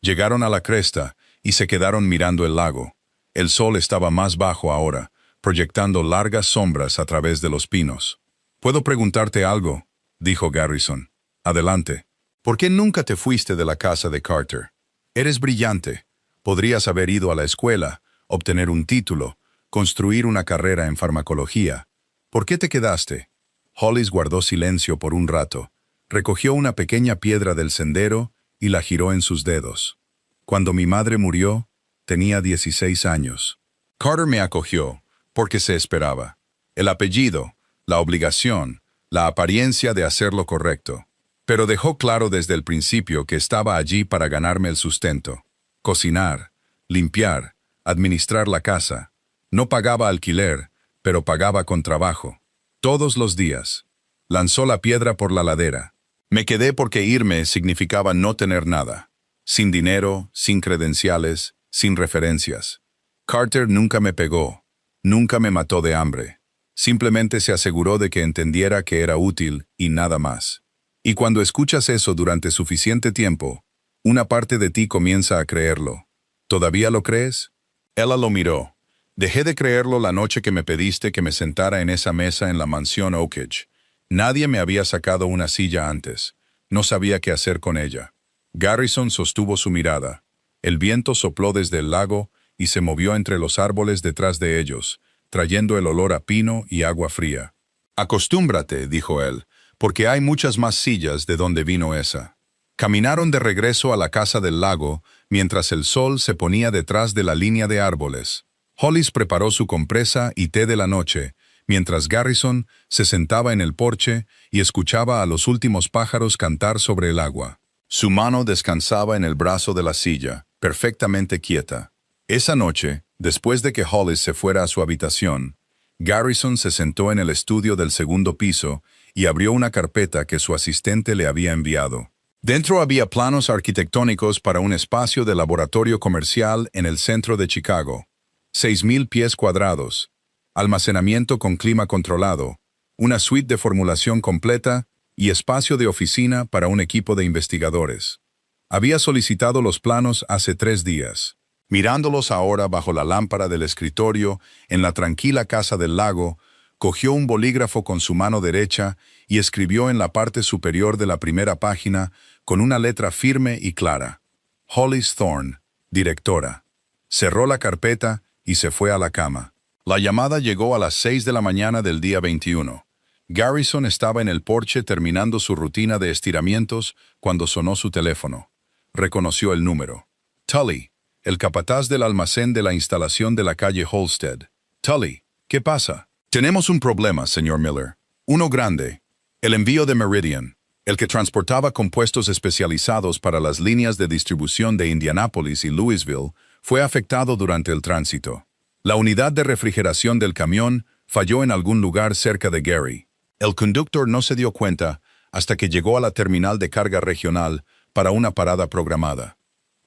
Llegaron a la cresta y se quedaron mirando el lago. El sol estaba más bajo ahora, proyectando largas sombras a través de los pinos. «¿Puedo preguntarte algo?», dijo Garrison. «Adelante. ¿Por qué nunca te fuiste de la casa de Carter? Eres brillante. Podrías haber ido a la escuela, obtener un título, construir una carrera en farmacología. ¿Por qué te quedaste?» Hollis guardó silencio por un rato, recogió una pequeña piedra del sendero y la giró en sus dedos. «Cuando mi madre murió, tenía 16 años. Carter me acogió, porque se esperaba. El apellido, la obligación, la apariencia de hacer lo correcto. Pero dejó claro desde el principio que estaba allí para ganarme el sustento. Cocinar, limpiar, administrar la casa. No pagaba alquiler, pero pagaba con trabajo. Todos los días. Lanzó la piedra por la ladera. Me quedé porque irme significaba no tener nada. Sin dinero, sin credenciales, sin referencias. Carter nunca me pegó. Nunca me mató de hambre. Simplemente se aseguró de que entendiera que era útil y nada más. Y cuando escuchas eso durante suficiente tiempo, una parte de ti comienza a creerlo. ¿Todavía lo crees? Ella lo miró. Dejé de creerlo la noche que me pediste que me sentara en esa mesa en la mansión Oakage. Nadie me había sacado una silla antes. No sabía qué hacer con ella. Garrison sostuvo su mirada. El viento sopló desde el lago y se movió entre los árboles detrás de ellos, trayendo el olor a pino y agua fría. «Acostúmbrate», dijo él, «porque hay muchas más sillas de donde vino esa». Caminaron de regreso a la casa del lago, mientras el sol se ponía detrás de la línea de árboles. Hollis preparó su compresa y té de la noche, mientras Garrison se sentaba en el porche y escuchaba a los últimos pájaros cantar sobre el agua. Su mano descansaba en el brazo de la silla, perfectamente quieta. Esa noche, después de que Hollis se fuera a su habitación, Garrison se sentó en el estudio del segundo piso y abrió una carpeta que su asistente le había enviado. Dentro había planos arquitectónicos para un espacio de laboratorio comercial en el centro de Chicago. 6,000 pies cuadrados, almacenamiento con clima controlado, una suite de formulación completa y espacio de oficina para un equipo de investigadores. Había solicitado los planos hace 3 días. Mirándolos ahora bajo la lámpara del escritorio, en la tranquila casa del lago, cogió un bolígrafo con su mano derecha y escribió en la parte superior de la primera página, con una letra firme y clara: Hollis Thorne, directora. Cerró la carpeta y se fue a la cama. La llamada llegó a las 6 de la mañana del día 21. Garrison estaba en el porche terminando su rutina de estiramientos cuando sonó su teléfono. Reconoció el número. Tully, el capataz del almacén de la instalación de la calle Holstead. Tully, ¿qué pasa? Tenemos un problema, señor Miller. Uno grande. El envío de Meridian, el que transportaba compuestos especializados para las líneas de distribución de Indianápolis y Louisville, fue afectado durante el tránsito. La unidad de refrigeración del camión falló en algún lugar cerca de Gary. El conductor no se dio cuenta hasta que llegó a la terminal de carga regional para una parada programada.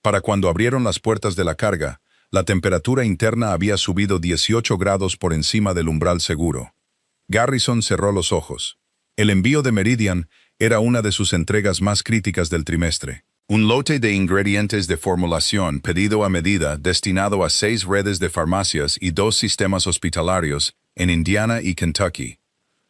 Para cuando abrieron las puertas de la carga, la temperatura interna había subido 18 grados por encima del umbral seguro. Garrison cerró los ojos. El envío de Meridian era una de sus entregas más críticas del trimestre. Un lote de ingredientes de formulación pedido a medida destinado a 6 redes de farmacias y 2 sistemas hospitalarios en Indiana y Kentucky.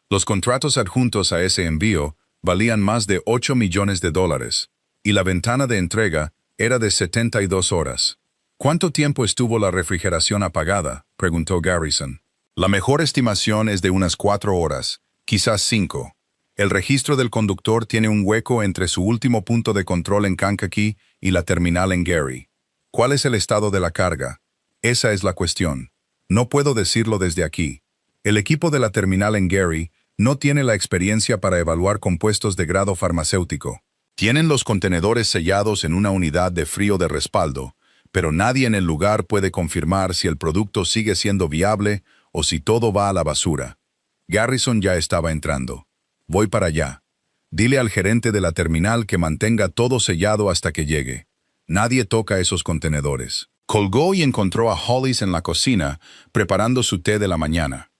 Los contratos adjuntos a ese envío valían más de $8 millones, y la ventana de entrega era de 72 horas. ¿Cuánto tiempo estuvo la refrigeración apagada?, preguntó Garrison. La mejor estimación es de unas 4 horas, quizás 5. El registro del conductor tiene un hueco entre su último punto de control en Kankakee y la terminal en Gary. ¿Cuál es el estado de la carga? Esa es la cuestión. No puedo decirlo desde aquí. El equipo de la terminal en Gary no tiene la experiencia para evaluar compuestos de grado farmacéutico. Tienen los contenedores sellados en una unidad de frío de respaldo, pero nadie en el lugar puede confirmar si el producto sigue siendo viable o si todo va a la basura. Garrison ya estaba entrando. Voy para allá. Dile al gerente de la terminal que mantenga todo sellado hasta que llegue. Nadie toca esos contenedores. Colgó y encontró a Hollis en la cocina, preparando su té de la mañana.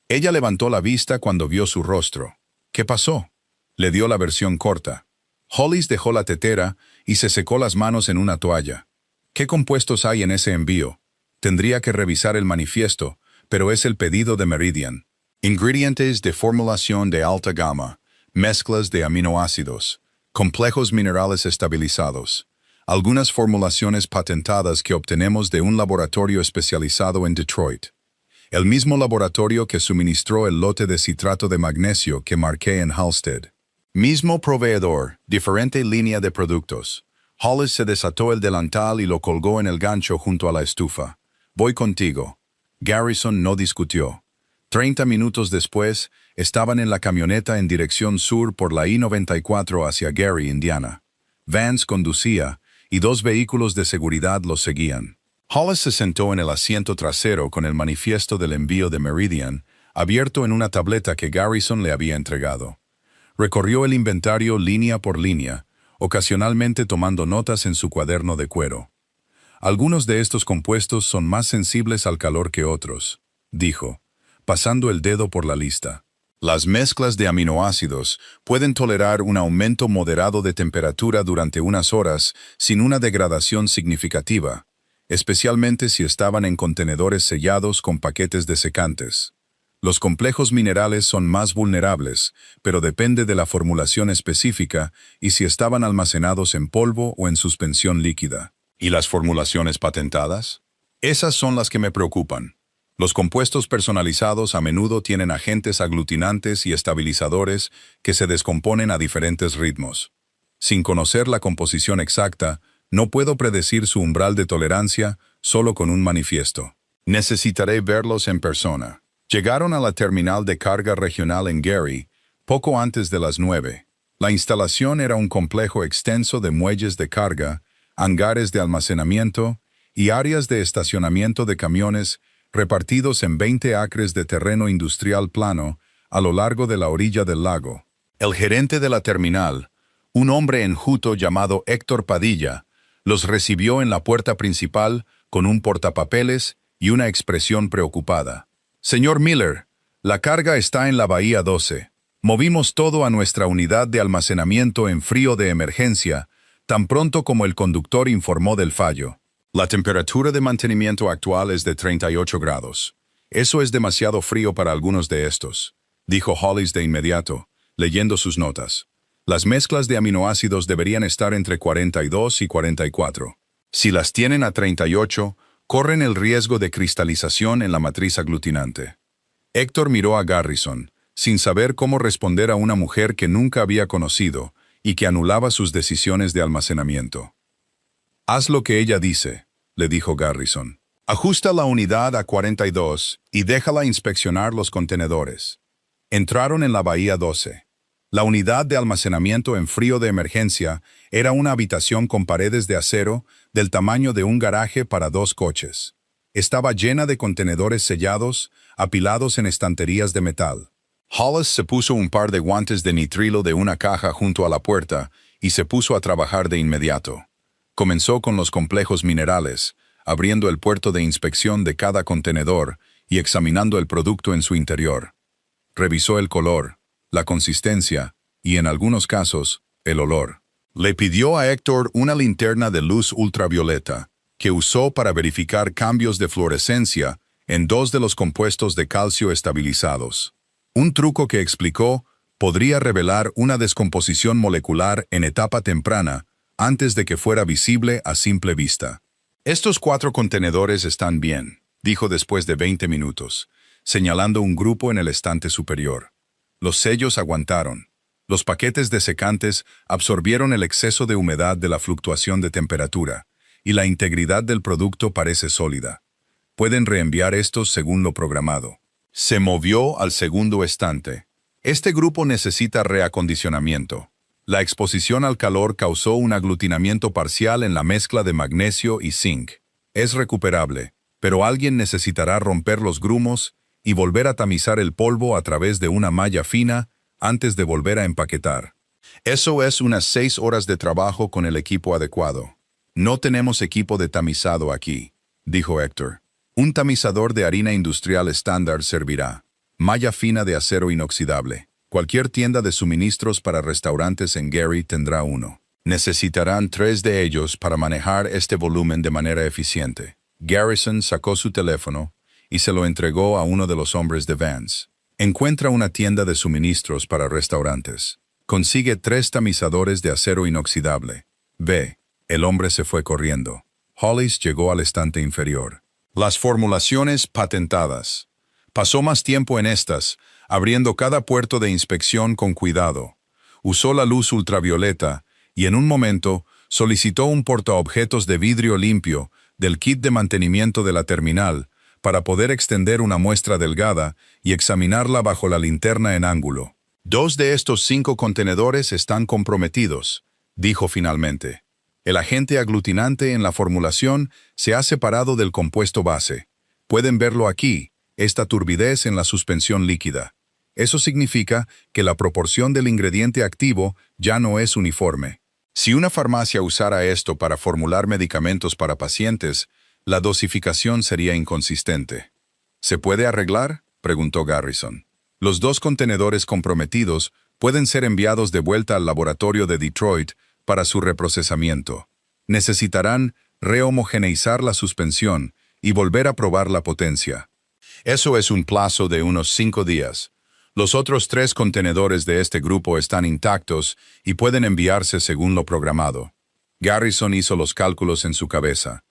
Ella levantó la vista cuando vio su rostro. ¿Qué pasó? Le dio la versión corta. Hollis dejó la tetera y se secó las manos en una toalla. ¿Qué compuestos hay en ese envío? Tendría que revisar el manifiesto, pero es el pedido de Meridian. Ingredientes de formulación de alta gama, mezclas de aminoácidos, complejos minerales estabilizados, algunas formulaciones patentadas que obtenemos de un laboratorio especializado en Detroit. El mismo laboratorio que suministró el lote de citrato de magnesio que marqué en Halstead. Mismo proveedor, diferente línea de productos. Hollis se desató el delantal y lo colgó en el gancho junto a la estufa. Voy contigo. Garrison no discutió. 30 minutos después, estaban en la camioneta en dirección sur por la I-94 hacia Gary, Indiana. Vance conducía, y 2 vehículos de seguridad los seguían. Hollis se sentó en el asiento trasero con el manifiesto del envío de Meridian, abierto en una tableta que Garrison le había entregado. Recorrió el inventario línea por línea, ocasionalmente tomando notas en su cuaderno de cuero. Algunos de estos compuestos son más sensibles al calor que otros, dijo, pasando el dedo por la lista. Las mezclas de aminoácidos pueden tolerar un aumento moderado de temperatura durante unas horas sin una degradación significativa, especialmente si estaban en contenedores sellados con paquetes desecantes. Los complejos minerales son más vulnerables, pero depende de la formulación específica y si estaban almacenados en polvo o en suspensión líquida. ¿Y las formulaciones patentadas? Esas son las que me preocupan. Los compuestos personalizados a menudo tienen agentes aglutinantes y estabilizadores que se descomponen a diferentes ritmos. Sin conocer la composición exacta, no puedo predecir su umbral de tolerancia solo con un manifiesto. Necesitaré verlos en persona. Llegaron a la terminal de carga regional en Gary poco antes de las 9. La instalación era un complejo extenso de muelles de carga, hangares de almacenamiento y áreas de estacionamiento de camiones repartidos en 20 acres de terreno industrial plano a lo largo de la orilla del lago. El gerente de la terminal, un hombre enjuto llamado Héctor Padilla, los recibió en la puerta principal con un portapapeles y una expresión preocupada. Señor Miller, la carga está en la Bahía 12. Movimos todo a nuestra unidad de almacenamiento en frío de emergencia, tan pronto como el conductor informó del fallo. La temperatura de mantenimiento actual es de 38 grados. Eso es demasiado frío para algunos de estos, dijo Hollis de inmediato, leyendo sus notas. Las mezclas de aminoácidos deberían estar entre 42 y 44. Si las tienen a 38, corren el riesgo de cristalización en la matriz aglutinante. Héctor miró a Garrison, sin saber cómo responder a una mujer que nunca había conocido y que anulaba sus decisiones de almacenamiento. «Haz lo que ella dice», le dijo Garrison. «Ajusta la unidad a 42 y déjala inspeccionar los contenedores». Entraron en la Bahía 12. La unidad de almacenamiento en frío de emergencia era una habitación con paredes de acero del tamaño de un garaje para 2 coches. Estaba llena de contenedores sellados, apilados en estanterías de metal. Hollis se puso un par de guantes de nitrilo de una caja junto a la puerta y se puso a trabajar de inmediato. Comenzó con los complejos minerales, abriendo el puerto de inspección de cada contenedor y examinando el producto en su interior. Revisó el color, la consistencia y, en algunos casos, el olor. Le pidió a Héctor una linterna de luz ultravioleta, que usó para verificar cambios de fluorescencia en 2 de los compuestos de calcio estabilizados. Un truco que explicó podría revelar una descomposición molecular en etapa temprana antes de que fuera visible a simple vista. «Estos 4 contenedores están bien», dijo después de 20 minutos, señalando un grupo en el estante superior. Los sellos aguantaron. Los paquetes desecantes absorbieron el exceso de humedad de la fluctuación de temperatura, y la integridad del producto parece sólida. Pueden reenviar estos según lo programado. Se movió al segundo estante. Este grupo necesita reacondicionamiento. La exposición al calor causó un aglutinamiento parcial en la mezcla de magnesio y zinc. Es recuperable, pero alguien necesitará romper los grumos y volver a tamizar el polvo a través de una malla fina antes de volver a empaquetar. Eso es unas 6 horas de trabajo con el equipo adecuado. «No tenemos equipo de tamizado aquí», dijo Héctor. «Un tamizador de harina industrial estándar servirá. Malla fina de acero inoxidable. Cualquier tienda de suministros para restaurantes en Gary tendrá uno. Necesitarán 3 de ellos para manejar este volumen de manera eficiente». Garrison sacó su teléfono y se lo entregó a uno de los hombres de Vance. «Encuentra una tienda de suministros para restaurantes. Consigue 3 tamizadores de acero inoxidable. Ve». El hombre se fue corriendo. Hollis llegó al estante inferior. Las formulaciones patentadas. Pasó más tiempo en estas, abriendo cada puerto de inspección con cuidado. Usó la luz ultravioleta y en un momento solicitó un portaobjetos de vidrio limpio del kit de mantenimiento de la terminal para poder extender una muestra delgada y examinarla bajo la linterna en ángulo. «2 de estos 5 contenedores están comprometidos», dijo finalmente. El agente aglutinante en la formulación se ha separado del compuesto base. Pueden verlo aquí, esta turbidez en la suspensión líquida. Eso significa que la proporción del ingrediente activo ya no es uniforme. Si una farmacia usara esto para formular medicamentos para pacientes, la dosificación sería inconsistente. ¿Se puede arreglar?, preguntó Garrison. Los 2 contenedores comprometidos pueden ser enviados de vuelta al laboratorio de Detroit para su reprocesamiento. Necesitarán rehomogeneizar la suspensión y volver a probar la potencia. Eso es un plazo de unos 5 días. Los otros 3 contenedores de este grupo están intactos y pueden enviarse según lo programado. Garrison hizo los cálculos en su cabeza.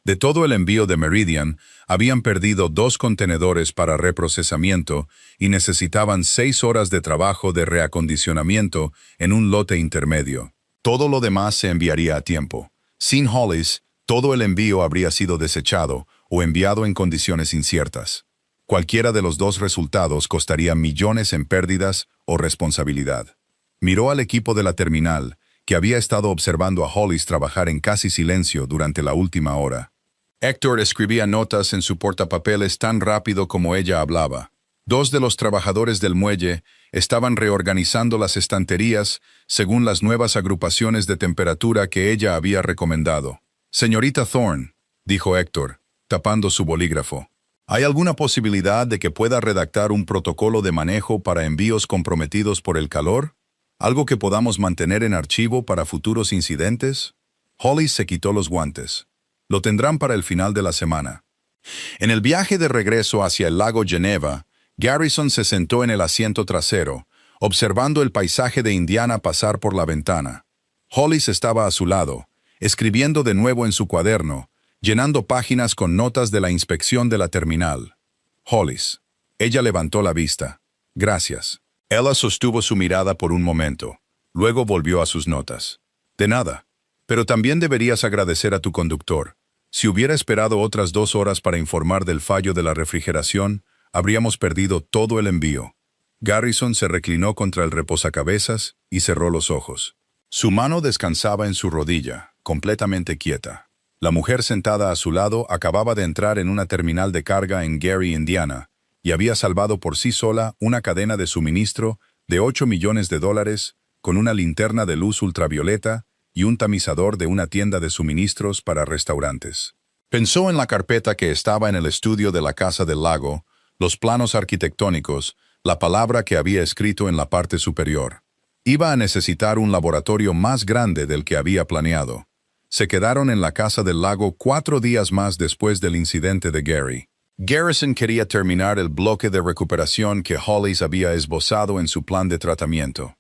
De todo el envío de Meridian, habían perdido 2 contenedores para reprocesamiento y necesitaban 6 horas de trabajo de reacondicionamiento en un lote intermedio. Todo lo demás se enviaría a tiempo. Sin Hollis, todo el envío habría sido desechado o enviado en condiciones inciertas. Cualquiera de los 2 resultados costaría millones en pérdidas o responsabilidad. Miró al equipo de la terminal, que había estado observando a Hollis trabajar en casi silencio durante la última hora. Héctor escribía notas en su portapapeles tan rápido como ella hablaba. 2 de los trabajadores del muelle estaban reorganizando las estanterías según las nuevas agrupaciones de temperatura que ella había recomendado. «Señorita Thorne», dijo Héctor, tapando su bolígrafo, ¿hay alguna posibilidad de que pueda redactar un protocolo de manejo para envíos comprometidos por el calor? ¿Algo que podamos mantener en archivo para futuros incidentes? Hollis se quitó los guantes. Lo tendrán para el final de la semana. En el viaje de regreso hacia el lago Geneva, Garrison se sentó en el asiento trasero, observando el paisaje de Indiana pasar por la ventana. Hollis estaba a su lado, escribiendo de nuevo en su cuaderno, llenando páginas con notas de la inspección de la terminal. Hollis. Ella levantó la vista. Gracias. Ella sostuvo su mirada por un momento. Luego volvió a sus notas. De nada. Pero también deberías agradecer a tu conductor. Si hubiera esperado otras 2 horas para informar del fallo de la refrigeración, habríamos perdido todo el envío. Garrison se reclinó contra el reposacabezas y cerró los ojos. Su mano descansaba en su rodilla, completamente quieta. La mujer sentada a su lado acababa de entrar en una terminal de carga en Gary, Indiana, y había salvado por sí sola una cadena de suministro de $8 millones con una linterna de luz ultravioleta y un tamizador de una tienda de suministros para restaurantes. Pensó en la carpeta que estaba en el estudio de la Casa del Lago, los planos arquitectónicos, la palabra que había escrito en la parte superior. Iba a necesitar un laboratorio más grande del que había planeado. Se quedaron en la Casa del Lago 4 días más después del incidente de Gary. Garrison quería terminar el bloque de recuperación que Hollis había esbozado en su plan de tratamiento.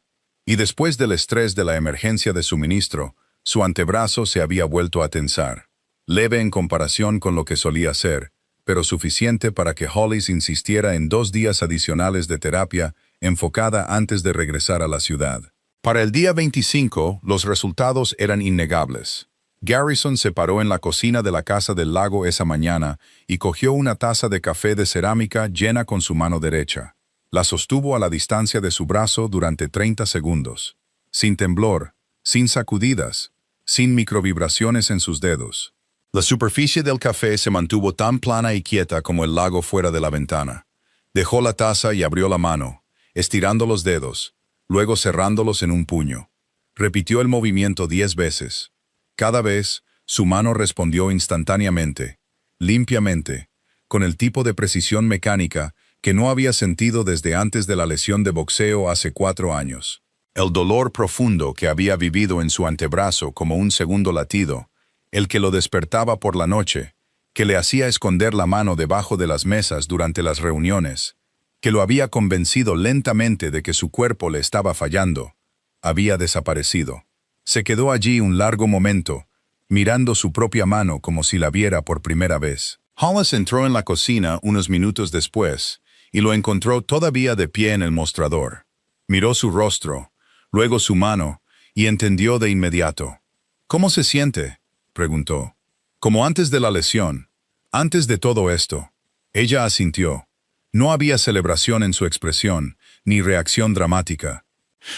Y después del estrés de la emergencia de suministro, su antebrazo se había vuelto a tensar. Leve en comparación con lo que solía ser, pero suficiente para que Hollis insistiera en 2 días adicionales de terapia enfocada antes de regresar a la ciudad. Para el día 25, los resultados eran innegables. Garrison se paró en la cocina de la Casa del Lago esa mañana y cogió una taza de café de cerámica llena con su mano derecha. La sostuvo a la distancia de su brazo durante 30 segundos. Sin temblor, sin sacudidas, sin microvibraciones en sus dedos. La superficie del café se mantuvo tan plana y quieta como el lago fuera de la ventana. Dejó la taza y abrió la mano, estirando los dedos, luego cerrándolos en un puño. Repitió el movimiento 10 veces. Cada vez, su mano respondió instantáneamente, limpiamente, con el tipo de precisión mecánica que no había sentido desde antes de la lesión de boxeo hace 4 años. El dolor profundo que había vivido en su antebrazo como un segundo latido, el que lo despertaba por la noche, que le hacía esconder la mano debajo de las mesas durante las reuniones, que lo había convencido lentamente de que su cuerpo le estaba fallando, había desaparecido. Se quedó allí un largo momento, mirando su propia mano como si la viera por primera vez. Hollis entró en la cocina unos minutos después y lo encontró todavía de pie en el mostrador. Miró su rostro, luego su mano, y entendió de inmediato. «¿Cómo se siente?», preguntó. «Como antes de la lesión, antes de todo esto». Ella asintió. No había celebración en su expresión, ni reacción dramática.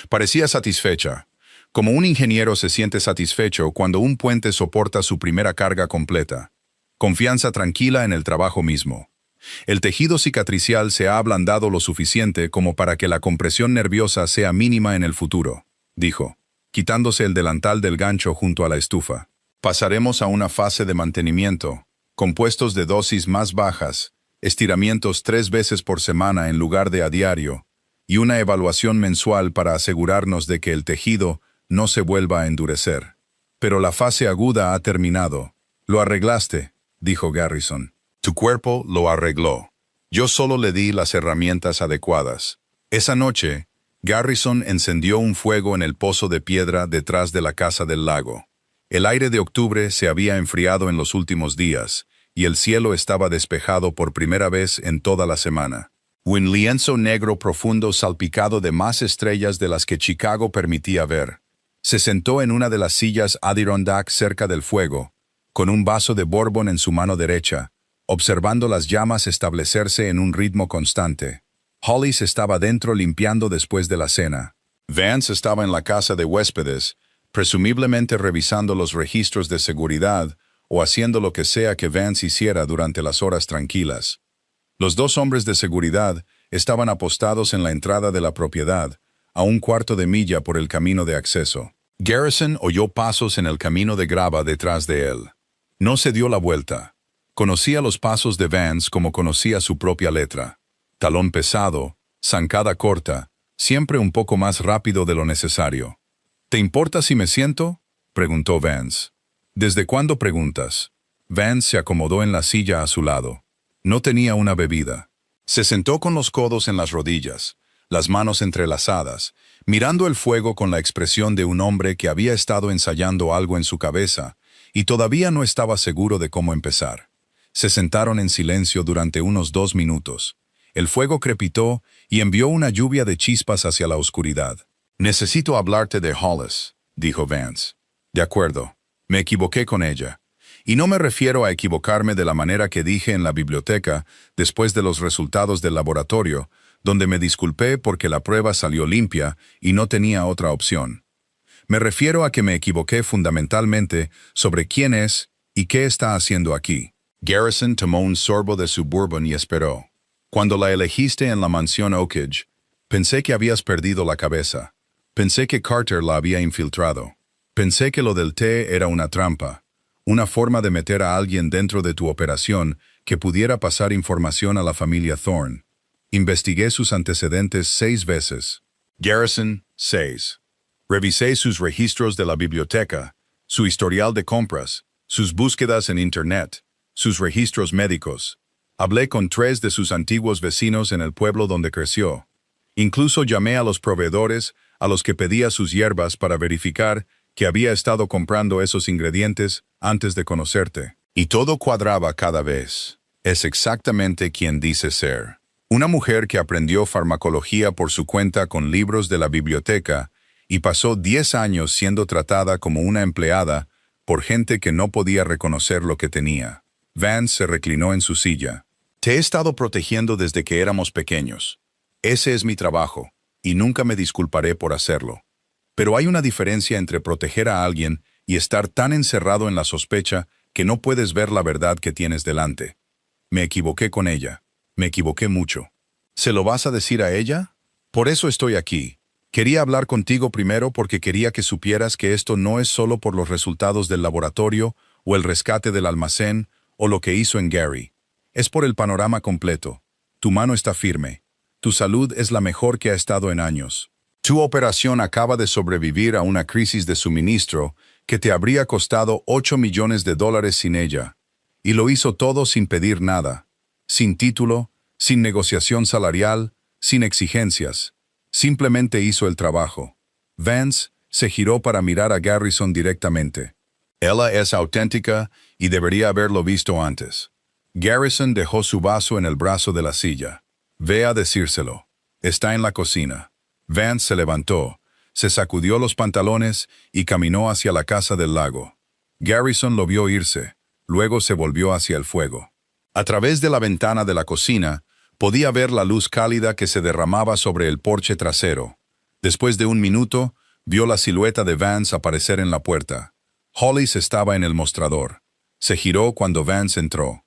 Parecía satisfecha. Como un ingeniero se siente satisfecho cuando un puente soporta su primera carga completa. Confianza tranquila en el trabajo mismo. El tejido cicatricial se ha ablandado lo suficiente como para que la compresión nerviosa sea mínima en el futuro, dijo, quitándose el delantal del gancho junto a la estufa. Pasaremos a una fase de mantenimiento, compuestos de dosis más bajas, estiramientos 3 veces por semana en lugar de a diario, y una evaluación mensual para asegurarnos de que el tejido no se vuelva a endurecer. Pero la fase aguda ha terminado. Lo arreglaste, dijo Garrison. Tu cuerpo lo arregló. Yo solo le di las herramientas adecuadas. Esa noche, Garrison encendió un fuego en el pozo de piedra detrás de la casa del lago. El aire de octubre se había enfriado en los últimos días, y el cielo estaba despejado por primera vez en toda la semana. Un lienzo negro profundo salpicado de más estrellas de las que Chicago permitía ver. Se sentó en una de las sillas Adirondack cerca del fuego, con un vaso de bourbon en su mano derecha, observando las llamas establecerse en un ritmo constante. Hollis estaba dentro limpiando después de la cena. Vance estaba en la casa de huéspedes, presumiblemente revisando los registros de seguridad o haciendo lo que sea que Vance hiciera durante las horas tranquilas. Los 2 hombres de seguridad estaban apostados en la entrada de la propiedad, a un cuarto de milla por el camino de acceso. Garrison oyó pasos en el camino de grava detrás de él. No se dio la vuelta. Conocía los pasos de Vance como conocía su propia letra. Talón pesado, zancada corta, siempre un poco más rápido de lo necesario. ¿Te importa si me siento?, preguntó Vance. ¿Desde cuándo preguntas? Vance se acomodó en la silla a su lado. No tenía una bebida. Se sentó con los codos en las rodillas, las manos entrelazadas, mirando el fuego con la expresión de un hombre que había estado ensayando algo en su cabeza y todavía no estaba seguro de cómo empezar. Se sentaron en silencio durante unos 2 minutos. El fuego crepitó y envió una lluvia de chispas hacia la oscuridad. «Necesito hablarte de Hollis», dijo Vance. «De acuerdo. Me equivoqué con ella. Y no me refiero a equivocarme de la manera que dije en la biblioteca después de los resultados del laboratorio, donde me disculpé porque la prueba salió limpia y no tenía otra opción. Me refiero a que me equivoqué fundamentalmente sobre quién es y qué está haciendo aquí». Garrison tomó un sorbo de su bourbon y esperó. «Cuando la elegiste en la mansión Oakage, pensé que habías perdido la cabeza. Pensé que Carter la había infiltrado. Pensé que lo del té era una trampa, una forma de meter a alguien dentro de tu operación que pudiera pasar información a la familia Thorne. Investigué sus antecedentes 6 veces. Garrison, 6. Revisé sus registros de la biblioteca, su historial de compras, sus búsquedas en Internet, sus registros médicos. Hablé con 3 de sus antiguos vecinos en el pueblo donde creció. Incluso llamé a los proveedores a los que pedía sus hierbas para verificar que había estado comprando esos ingredientes antes de conocerte. Y todo cuadraba cada vez. Es exactamente quien dice ser. Una mujer que aprendió farmacología por su cuenta con libros de la biblioteca y pasó 10 años siendo tratada como una empleada por gente que no podía reconocer lo que tenía. Vance se reclinó en su silla. «Te he estado protegiendo desde que éramos pequeños. Ese es mi trabajo, y nunca me disculparé por hacerlo. Pero hay una diferencia entre proteger a alguien y estar tan encerrado en la sospecha que no puedes ver la verdad que tienes delante. Me equivoqué con ella. Me equivoqué mucho. ¿Se lo vas a decir a ella? Por eso estoy aquí. Quería hablar contigo primero porque quería que supieras que esto no es solo por los resultados del laboratorio o el rescate del almacén o lo que hizo en Gary. Es por el panorama completo. Tu mano está firme. Tu salud es la mejor que ha estado en años. Tu operación acaba de sobrevivir a una crisis de suministro que te habría costado $8 millones sin ella. Y lo hizo todo sin pedir nada. Sin título, sin negociación salarial, sin exigencias. Simplemente hizo el trabajo. Vance se giró para mirar a Garrison directamente. Ella es auténtica y debería haberlo visto antes. Garrison dejó su vaso en el brazo de la silla. Ve a decírselo. Está en la cocina. Vance se levantó, se sacudió los pantalones y caminó hacia la casa del lago. Garrison lo vio irse, luego se volvió hacia el fuego. A través de la ventana de la cocina, podía ver la luz cálida que se derramaba sobre el porche trasero. Después de un minuto, Vio la silueta de Vance aparecer en la puerta. Hollis estaba en el mostrador. Se giró cuando Vance entró.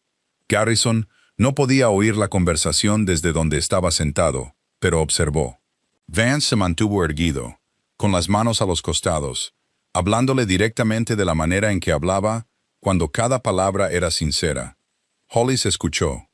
Garrison no podía oír la conversación desde donde estaba sentado, pero observó. Vance se mantuvo erguido, con las manos a los costados, hablándole directamente de la manera en que hablaba, cuando cada palabra era sincera. Hollis escuchó.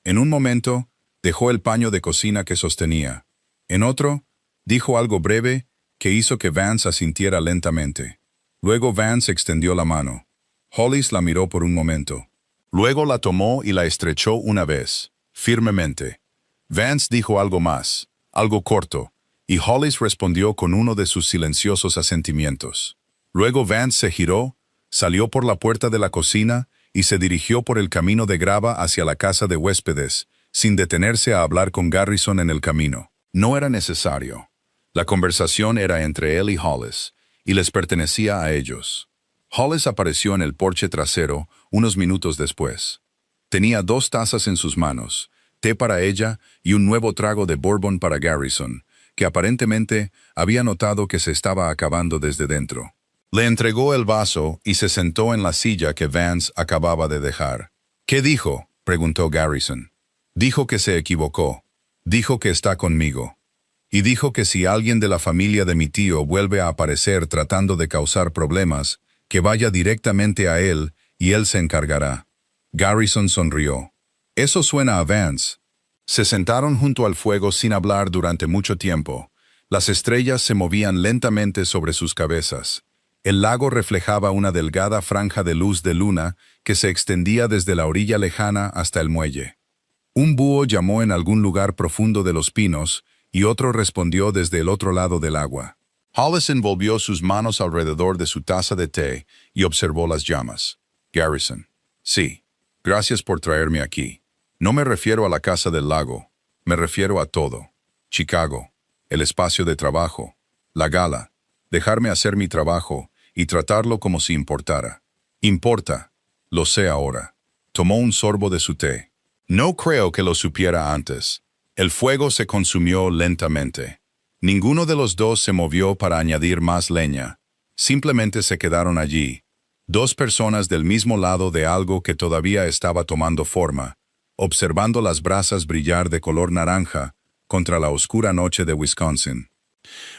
En un momento, dejó el paño de cocina que sostenía. En otro, dijo algo breve que hizo que Vance asintiera lentamente. Luego Vance extendió la mano. Hollis la miró por un momento. Luego la tomó y la estrechó una vez, firmemente. Vance dijo algo más, algo corto, y Hollis respondió con uno de sus silenciosos asentimientos. Luego Vance se giró, salió por la puerta de la cocina y se dirigió por el camino de grava hacia la casa de huéspedes, sin detenerse a hablar con Garrison en el camino. No era necesario. La conversación era entre él y Hollis, y les pertenecía a ellos. Hollis apareció en el porche trasero unos minutos después. Tenía 2 tazas en sus manos, té para ella y un nuevo trago de bourbon para Garrison, que aparentemente había notado que se estaba acabando desde dentro. Le entregó el vaso y se sentó en la silla que Vance acababa de dejar. ¿Qué dijo?, preguntó Garrison. Dijo que se equivocó. Dijo que está conmigo. Y dijo que si alguien de la familia de mi tío vuelve a aparecer tratando de causar problemas, que vaya directamente a él y él se encargará. Garrison sonrió. Eso suena a Vance. Se sentaron junto al fuego sin hablar durante mucho tiempo. Las estrellas se movían lentamente sobre sus cabezas. El lago reflejaba una delgada franja de luz de luna que se extendía desde la orilla lejana hasta el muelle. Un búho llamó en algún lugar profundo de los pinos y otro respondió desde el otro lado del agua. Hollis envolvió sus manos alrededor de su taza de té y observó las llamas. Garrison. Sí. Gracias por traerme aquí. No me refiero a la casa del lago. Me refiero a todo. Chicago. El espacio de trabajo. La gala. Dejarme hacer mi trabajo y tratarlo como si importara. Importa. Lo sé ahora. Tomó un sorbo de su té. No creo que lo supiera antes. El fuego se consumió lentamente. Ninguno de los dos se movió para añadir más leña. Simplemente se quedaron allí, 2 personas del mismo lado de algo que todavía estaba tomando forma, observando las brasas brillar de color naranja contra la oscura noche de Wisconsin.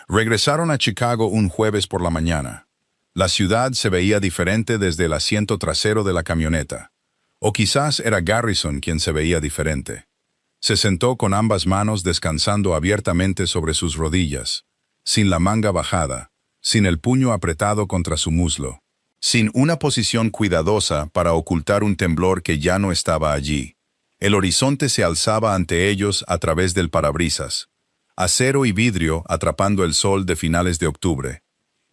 Regresaron a Chicago un jueves por la mañana. La ciudad se veía diferente desde el asiento trasero de la camioneta. O quizás era Garrison quien se veía diferente. Se sentó con ambas manos descansando abiertamente sobre sus rodillas, sin la manga bajada, sin el puño apretado contra su muslo, sin una posición cuidadosa para ocultar un temblor que ya no estaba allí. El horizonte se alzaba ante ellos a través del parabrisas, acero y vidrio atrapando el sol de finales de octubre.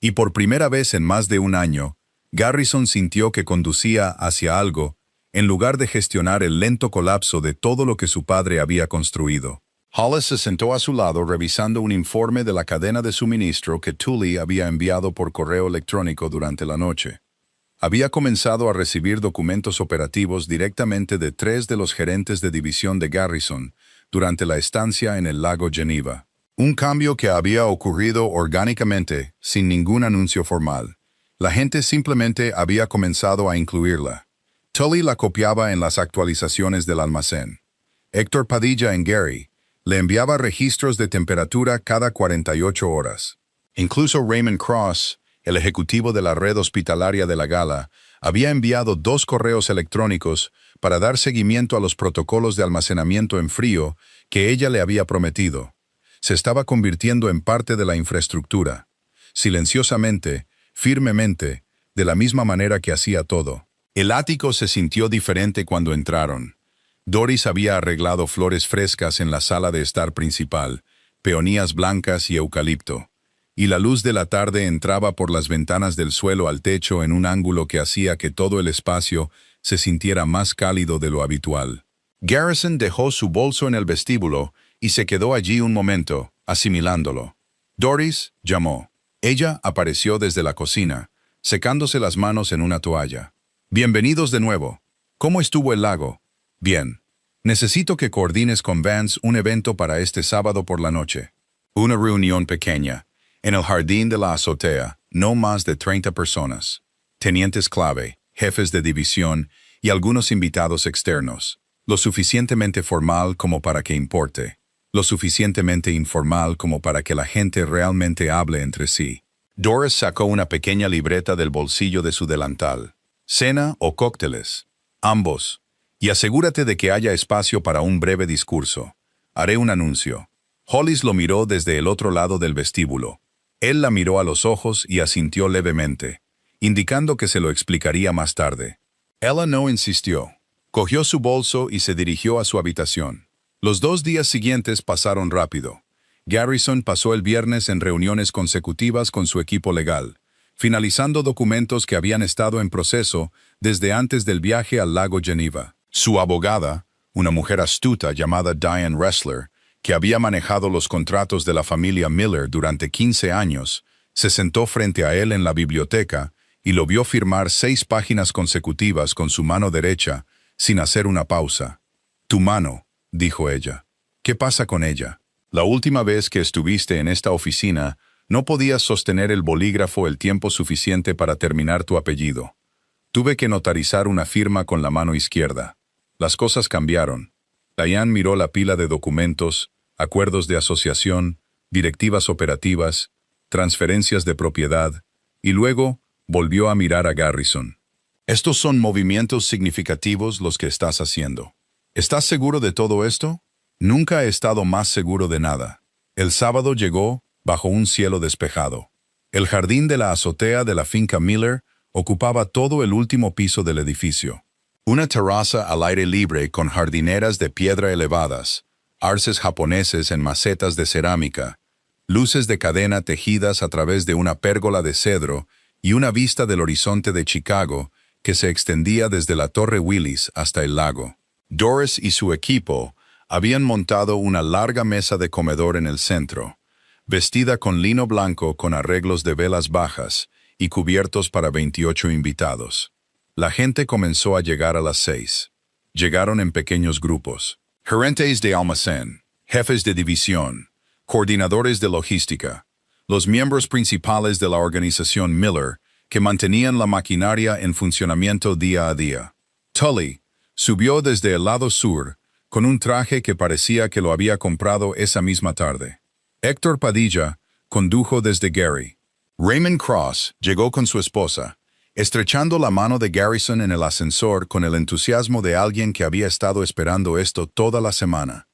Y por primera vez en más de un año, Garrison sintió que conducía hacia algo en lugar de gestionar el lento colapso de todo lo que su padre había construido. Hollis se sentó a su lado revisando un informe de la cadena de suministro que Tully había enviado por correo electrónico durante la noche. Había comenzado a recibir documentos operativos directamente de 3 de los gerentes de división de Garrison durante la estancia en el lago Geneva. Un cambio que había ocurrido orgánicamente, sin ningún anuncio formal. La gente simplemente había comenzado a incluirla. Tully la copiaba en las actualizaciones del almacén. Héctor Padilla en Gary le enviaba registros de temperatura cada 48 horas. Incluso Raymond Cross, el ejecutivo de la red hospitalaria de la Gala, había enviado 2 correos electrónicos para dar seguimiento a los protocolos de almacenamiento en frío que ella le había prometido. Se estaba convirtiendo en parte de la infraestructura, silenciosamente, firmemente, de la misma manera que hacía todo. El ático se sintió diferente cuando entraron. Doris había arreglado flores frescas en la sala de estar principal, peonías blancas y eucalipto, y la luz de la tarde entraba por las ventanas del suelo al techo en un ángulo que hacía que todo el espacio se sintiera más cálido de lo habitual. Garrison dejó su bolso en el vestíbulo y se quedó allí un momento, asimilándolo. Doris llamó. Ella apareció desde la cocina, secándose las manos en una toalla. Bienvenidos de nuevo. ¿Cómo estuvo el lago? Bien. Necesito que coordines con Vance un evento para este sábado por la noche. Una reunión pequeña. En el jardín de la azotea, no más de 30 personas. Tenientes clave, jefes de división y algunos invitados externos. Lo suficientemente formal como para que importe. Lo suficientemente informal como para que la gente realmente hable entre sí. Doris sacó una pequeña libreta del bolsillo de su delantal. ¿Cena o cócteles? Ambos. Y asegúrate de que haya espacio para un breve discurso. Haré un anuncio. Hollis lo miró desde el otro lado del vestíbulo. Él la miró a los ojos y asintió levemente, indicando que se lo explicaría más tarde. Ella no insistió. Cogió su bolso y se dirigió a su habitación. Los 2 días siguientes pasaron rápido. Garrison pasó el viernes en reuniones consecutivas con su equipo legal, finalizando documentos que habían estado en proceso desde antes del viaje al lago Geneva. Su abogada, una mujer astuta llamada Diane Ressler, que había manejado los contratos de la familia Miller durante 15 años, se sentó frente a él en la biblioteca y lo vio firmar 6 páginas consecutivas con su mano derecha, sin hacer una pausa. «Tu mano», dijo ella. «¿Qué pasa con ella? La última vez que estuviste en esta oficina, no podías sostener el bolígrafo el tiempo suficiente para terminar tu apellido. Tuve que notarizar una firma con la mano izquierda. Las cosas cambiaron». Diane miró la pila de documentos, acuerdos de asociación, directivas operativas, transferencias de propiedad, y luego volvió a mirar a Garrison. «Estos son movimientos significativos los que estás haciendo. ¿Estás seguro de todo esto?» «Nunca he estado más seguro de nada». El sábado llegó bajo un cielo despejado. El jardín de la azotea de la finca Miller ocupaba todo el último piso del edificio. Una terraza al aire libre con jardineras de piedra elevadas, arces japoneses en macetas de cerámica, luces de cadena tejidas a través de una pérgola de cedro y una vista del horizonte de Chicago que se extendía desde la Torre Willis hasta el lago. Doris y su equipo habían montado una larga mesa de comedor en el centro, vestida con lino blanco con arreglos de velas bajas y cubiertos para 28 invitados. La gente comenzó a llegar a las 6. Llegaron en pequeños grupos. Gerentes de almacén, jefes de división, coordinadores de logística, los miembros principales de la organización Miller que mantenían la maquinaria en funcionamiento día a día. Tully subió desde el lado sur con un traje que parecía que lo había comprado esa misma tarde. Héctor Padilla condujo desde Gary. Raymond Cross llegó con su esposa, estrechando la mano de Garrison en el ascensor con el entusiasmo de alguien que había estado esperando esto toda la semana.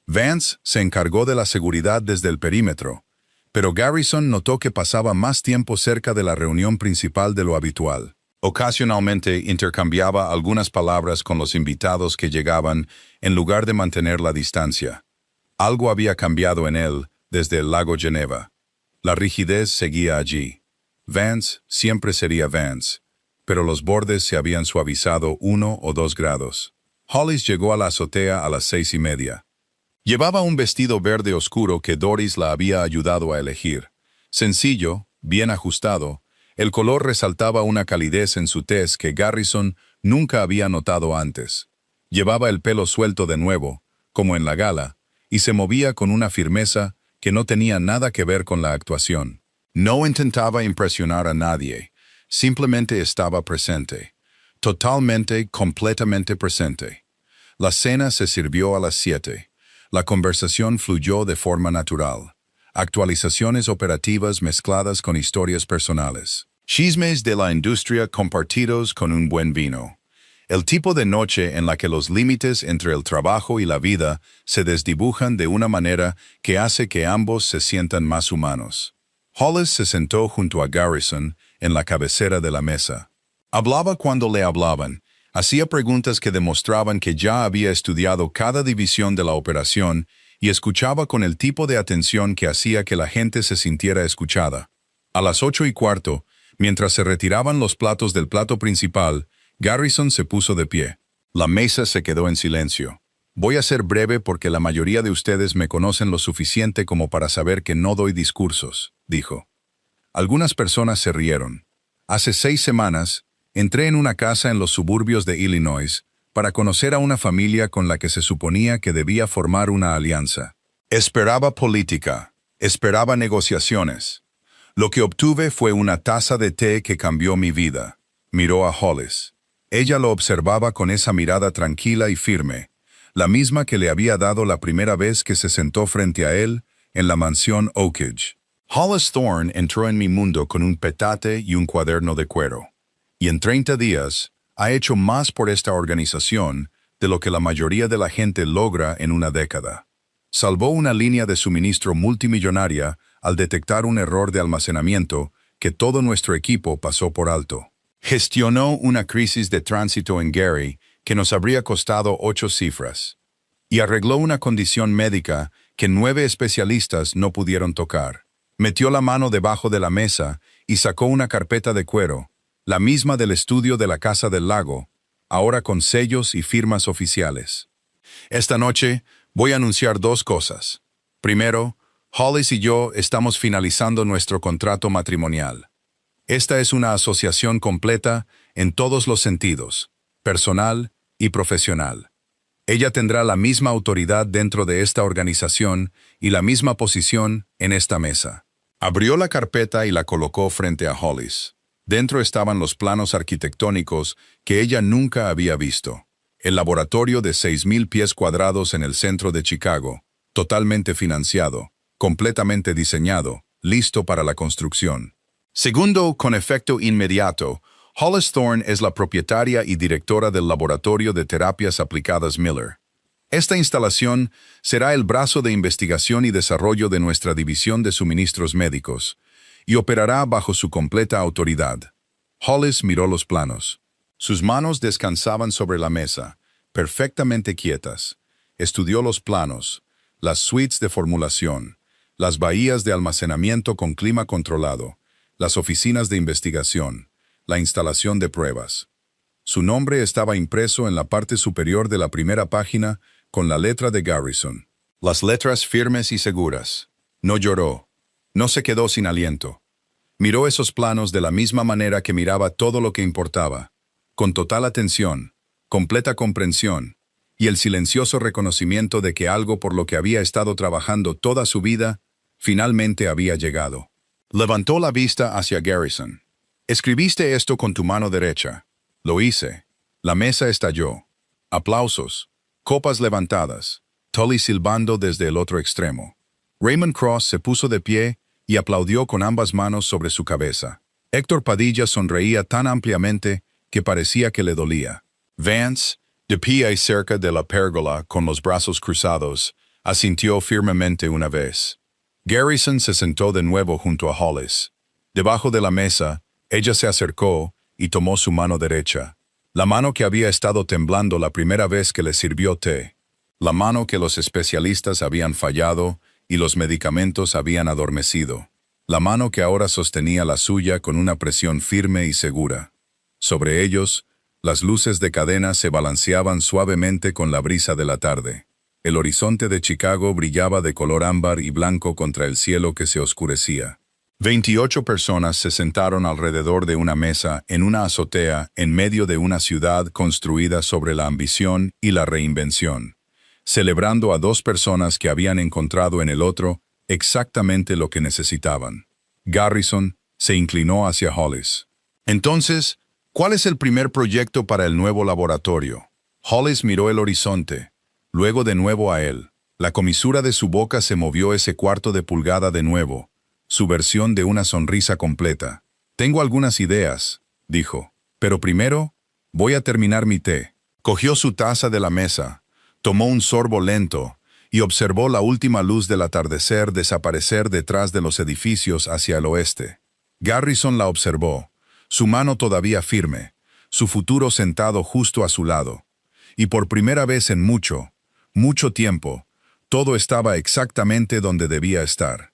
Vance se encargó de la seguridad desde el perímetro, pero Garrison notó que pasaba más tiempo cerca de la reunión principal de lo habitual. Ocasionalmente intercambiaba algunas palabras con los invitados que llegaban en lugar de mantener la distancia. Algo había cambiado en él desde el lago Geneva. La rigidez seguía allí. Vance siempre sería Vance, pero los bordes se habían suavizado 1 o 2 grados. Hollis llegó a la azotea a las 6:30. Llevaba un vestido verde oscuro que Doris la había ayudado a elegir. Sencillo, bien ajustado, el color resaltaba una calidez en su tez que Garrison nunca había notado antes. Llevaba el pelo suelto de nuevo, como en la gala, y se movía con una firmeza que no tenía nada que ver con la actuación. No intentaba impresionar a nadie, simplemente estaba presente. Totalmente, completamente presente. La cena se sirvió a las 7. La conversación fluyó de forma natural. Actualizaciones operativas mezcladas con historias personales. Chismes de la industria compartidos con un buen vino. El tipo de noche en la que los límites entre el trabajo y la vida se desdibujan de una manera que hace que ambos se sientan más humanos. Hollis se sentó junto a Garrison en la cabecera de la mesa. Hablaba cuando le hablaban. Hacía preguntas que demostraban que ya había estudiado cada división de la operación y escuchaba con el tipo de atención que hacía que la gente se sintiera escuchada. A las 8:15, mientras se retiraban los platos del plato principal, Garrison se puso de pie. La mesa se quedó en silencio. Voy a ser breve porque la mayoría de ustedes me conocen lo suficiente como para saber que no doy discursos, dijo. Algunas personas se rieron. Hace 6 semanas, entré en una casa en los suburbios de Illinois para conocer a una familia con la que se suponía que debía formar una alianza. Esperaba política, esperaba negociaciones, Lo que obtuve fue una taza de té que cambió mi vida. Miró a Hollis. Ella lo observaba con esa mirada tranquila y firme, la misma que le había dado la primera vez que se sentó frente a él en la mansión Oakage. Hollis Thorne entró en mi mundo con un petate y un cuaderno de cuero. Y en 30 días, ha hecho más por esta organización de lo que la mayoría de la gente logra en una década. Salvó una línea de suministro multimillonaria al detectar un error de almacenamiento que todo nuestro equipo pasó por alto. Gestionó una crisis de tránsito en Gary que nos habría costado 8 cifras. Y arregló una condición médica que 9 especialistas no pudieron tocar. Metió la mano debajo de la mesa y sacó una carpeta de cuero, la misma del estudio de la Casa del Lago, ahora con sellos y firmas oficiales. Esta noche voy a anunciar 2 cosas. Primero, Hollis y yo estamos finalizando nuestro contrato matrimonial. Esta es una asociación completa en todos los sentidos, personal y profesional. Ella tendrá la misma autoridad dentro de esta organización y la misma posición en esta mesa. Abrió la carpeta y la colocó frente a Hollis. Dentro estaban los planos arquitectónicos que ella nunca había visto. El laboratorio de 6,000 pies cuadrados en el centro de Chicago, totalmente financiado, completamente diseñado, listo para la construcción. Segundo, con efecto inmediato, Hollis Thorne es la propietaria y directora del Laboratorio de Terapias Aplicadas Miller. Esta instalación será el brazo de investigación y desarrollo de nuestra división de suministros médicos y operará bajo su completa autoridad. Hollis miró los planos. Sus manos descansaban sobre la mesa, perfectamente quietas. Estudió los planos, las suites de formulación, las bahías de almacenamiento con clima controlado, las oficinas de investigación, la instalación de pruebas. Su nombre estaba impreso en la parte superior de la primera página con la letra de Garrison. Las letras firmes y seguras. No lloró. No se quedó sin aliento. Miró esos planos de la misma manera que miraba todo lo que importaba, con total atención, completa comprensión, y el silencioso reconocimiento de que algo por lo que había estado trabajando toda su vida, finalmente había llegado. Levantó la vista hacia Garrison. «Escribiste esto con tu mano derecha». «Lo hice». La mesa estalló. Aplausos. Copas levantadas. Tully silbando desde el otro extremo. Raymond Cross se puso de pie y aplaudió con ambas manos sobre su cabeza. Héctor Padilla sonreía tan ampliamente que parecía que le dolía. Vance, de pie ahí cerca de la pérgola con los brazos cruzados, asintió firmemente una vez. Garrison se sentó de nuevo junto a Hollis. Debajo de la mesa, ella se acercó y tomó su mano derecha, la mano que había estado temblando la primera vez que le sirvió té, la mano que los especialistas habían fallado y los medicamentos habían adormecido, la mano que ahora sostenía la suya con una presión firme y segura. Sobre ellos, las luces de cadena se balanceaban suavemente con la brisa de la tarde. El horizonte de Chicago brillaba de color ámbar y blanco contra el cielo que se oscurecía. 28 personas se sentaron alrededor de una mesa en una azotea en medio de una ciudad construida sobre la ambición y la reinvención, celebrando a 2 personas que habían encontrado en el otro exactamente lo que necesitaban. Garrison se inclinó hacia Hollis. «Entonces, ¿cuál es el primer proyecto para el nuevo laboratorio?» Hollis miró el horizonte, luego de nuevo a él. La comisura de su boca se movió ese cuarto de pulgada de nuevo, su versión de una sonrisa completa. «Tengo algunas ideas», dijo, «pero primero voy a terminar mi té». Cogió su taza de la mesa, tomó un sorbo lento y observó la última luz del atardecer desaparecer detrás de los edificios hacia el oeste. Garrison la observó, su mano todavía firme, su futuro sentado justo a su lado. Y por primera vez en mucho tiempo, todo estaba exactamente donde debía estar.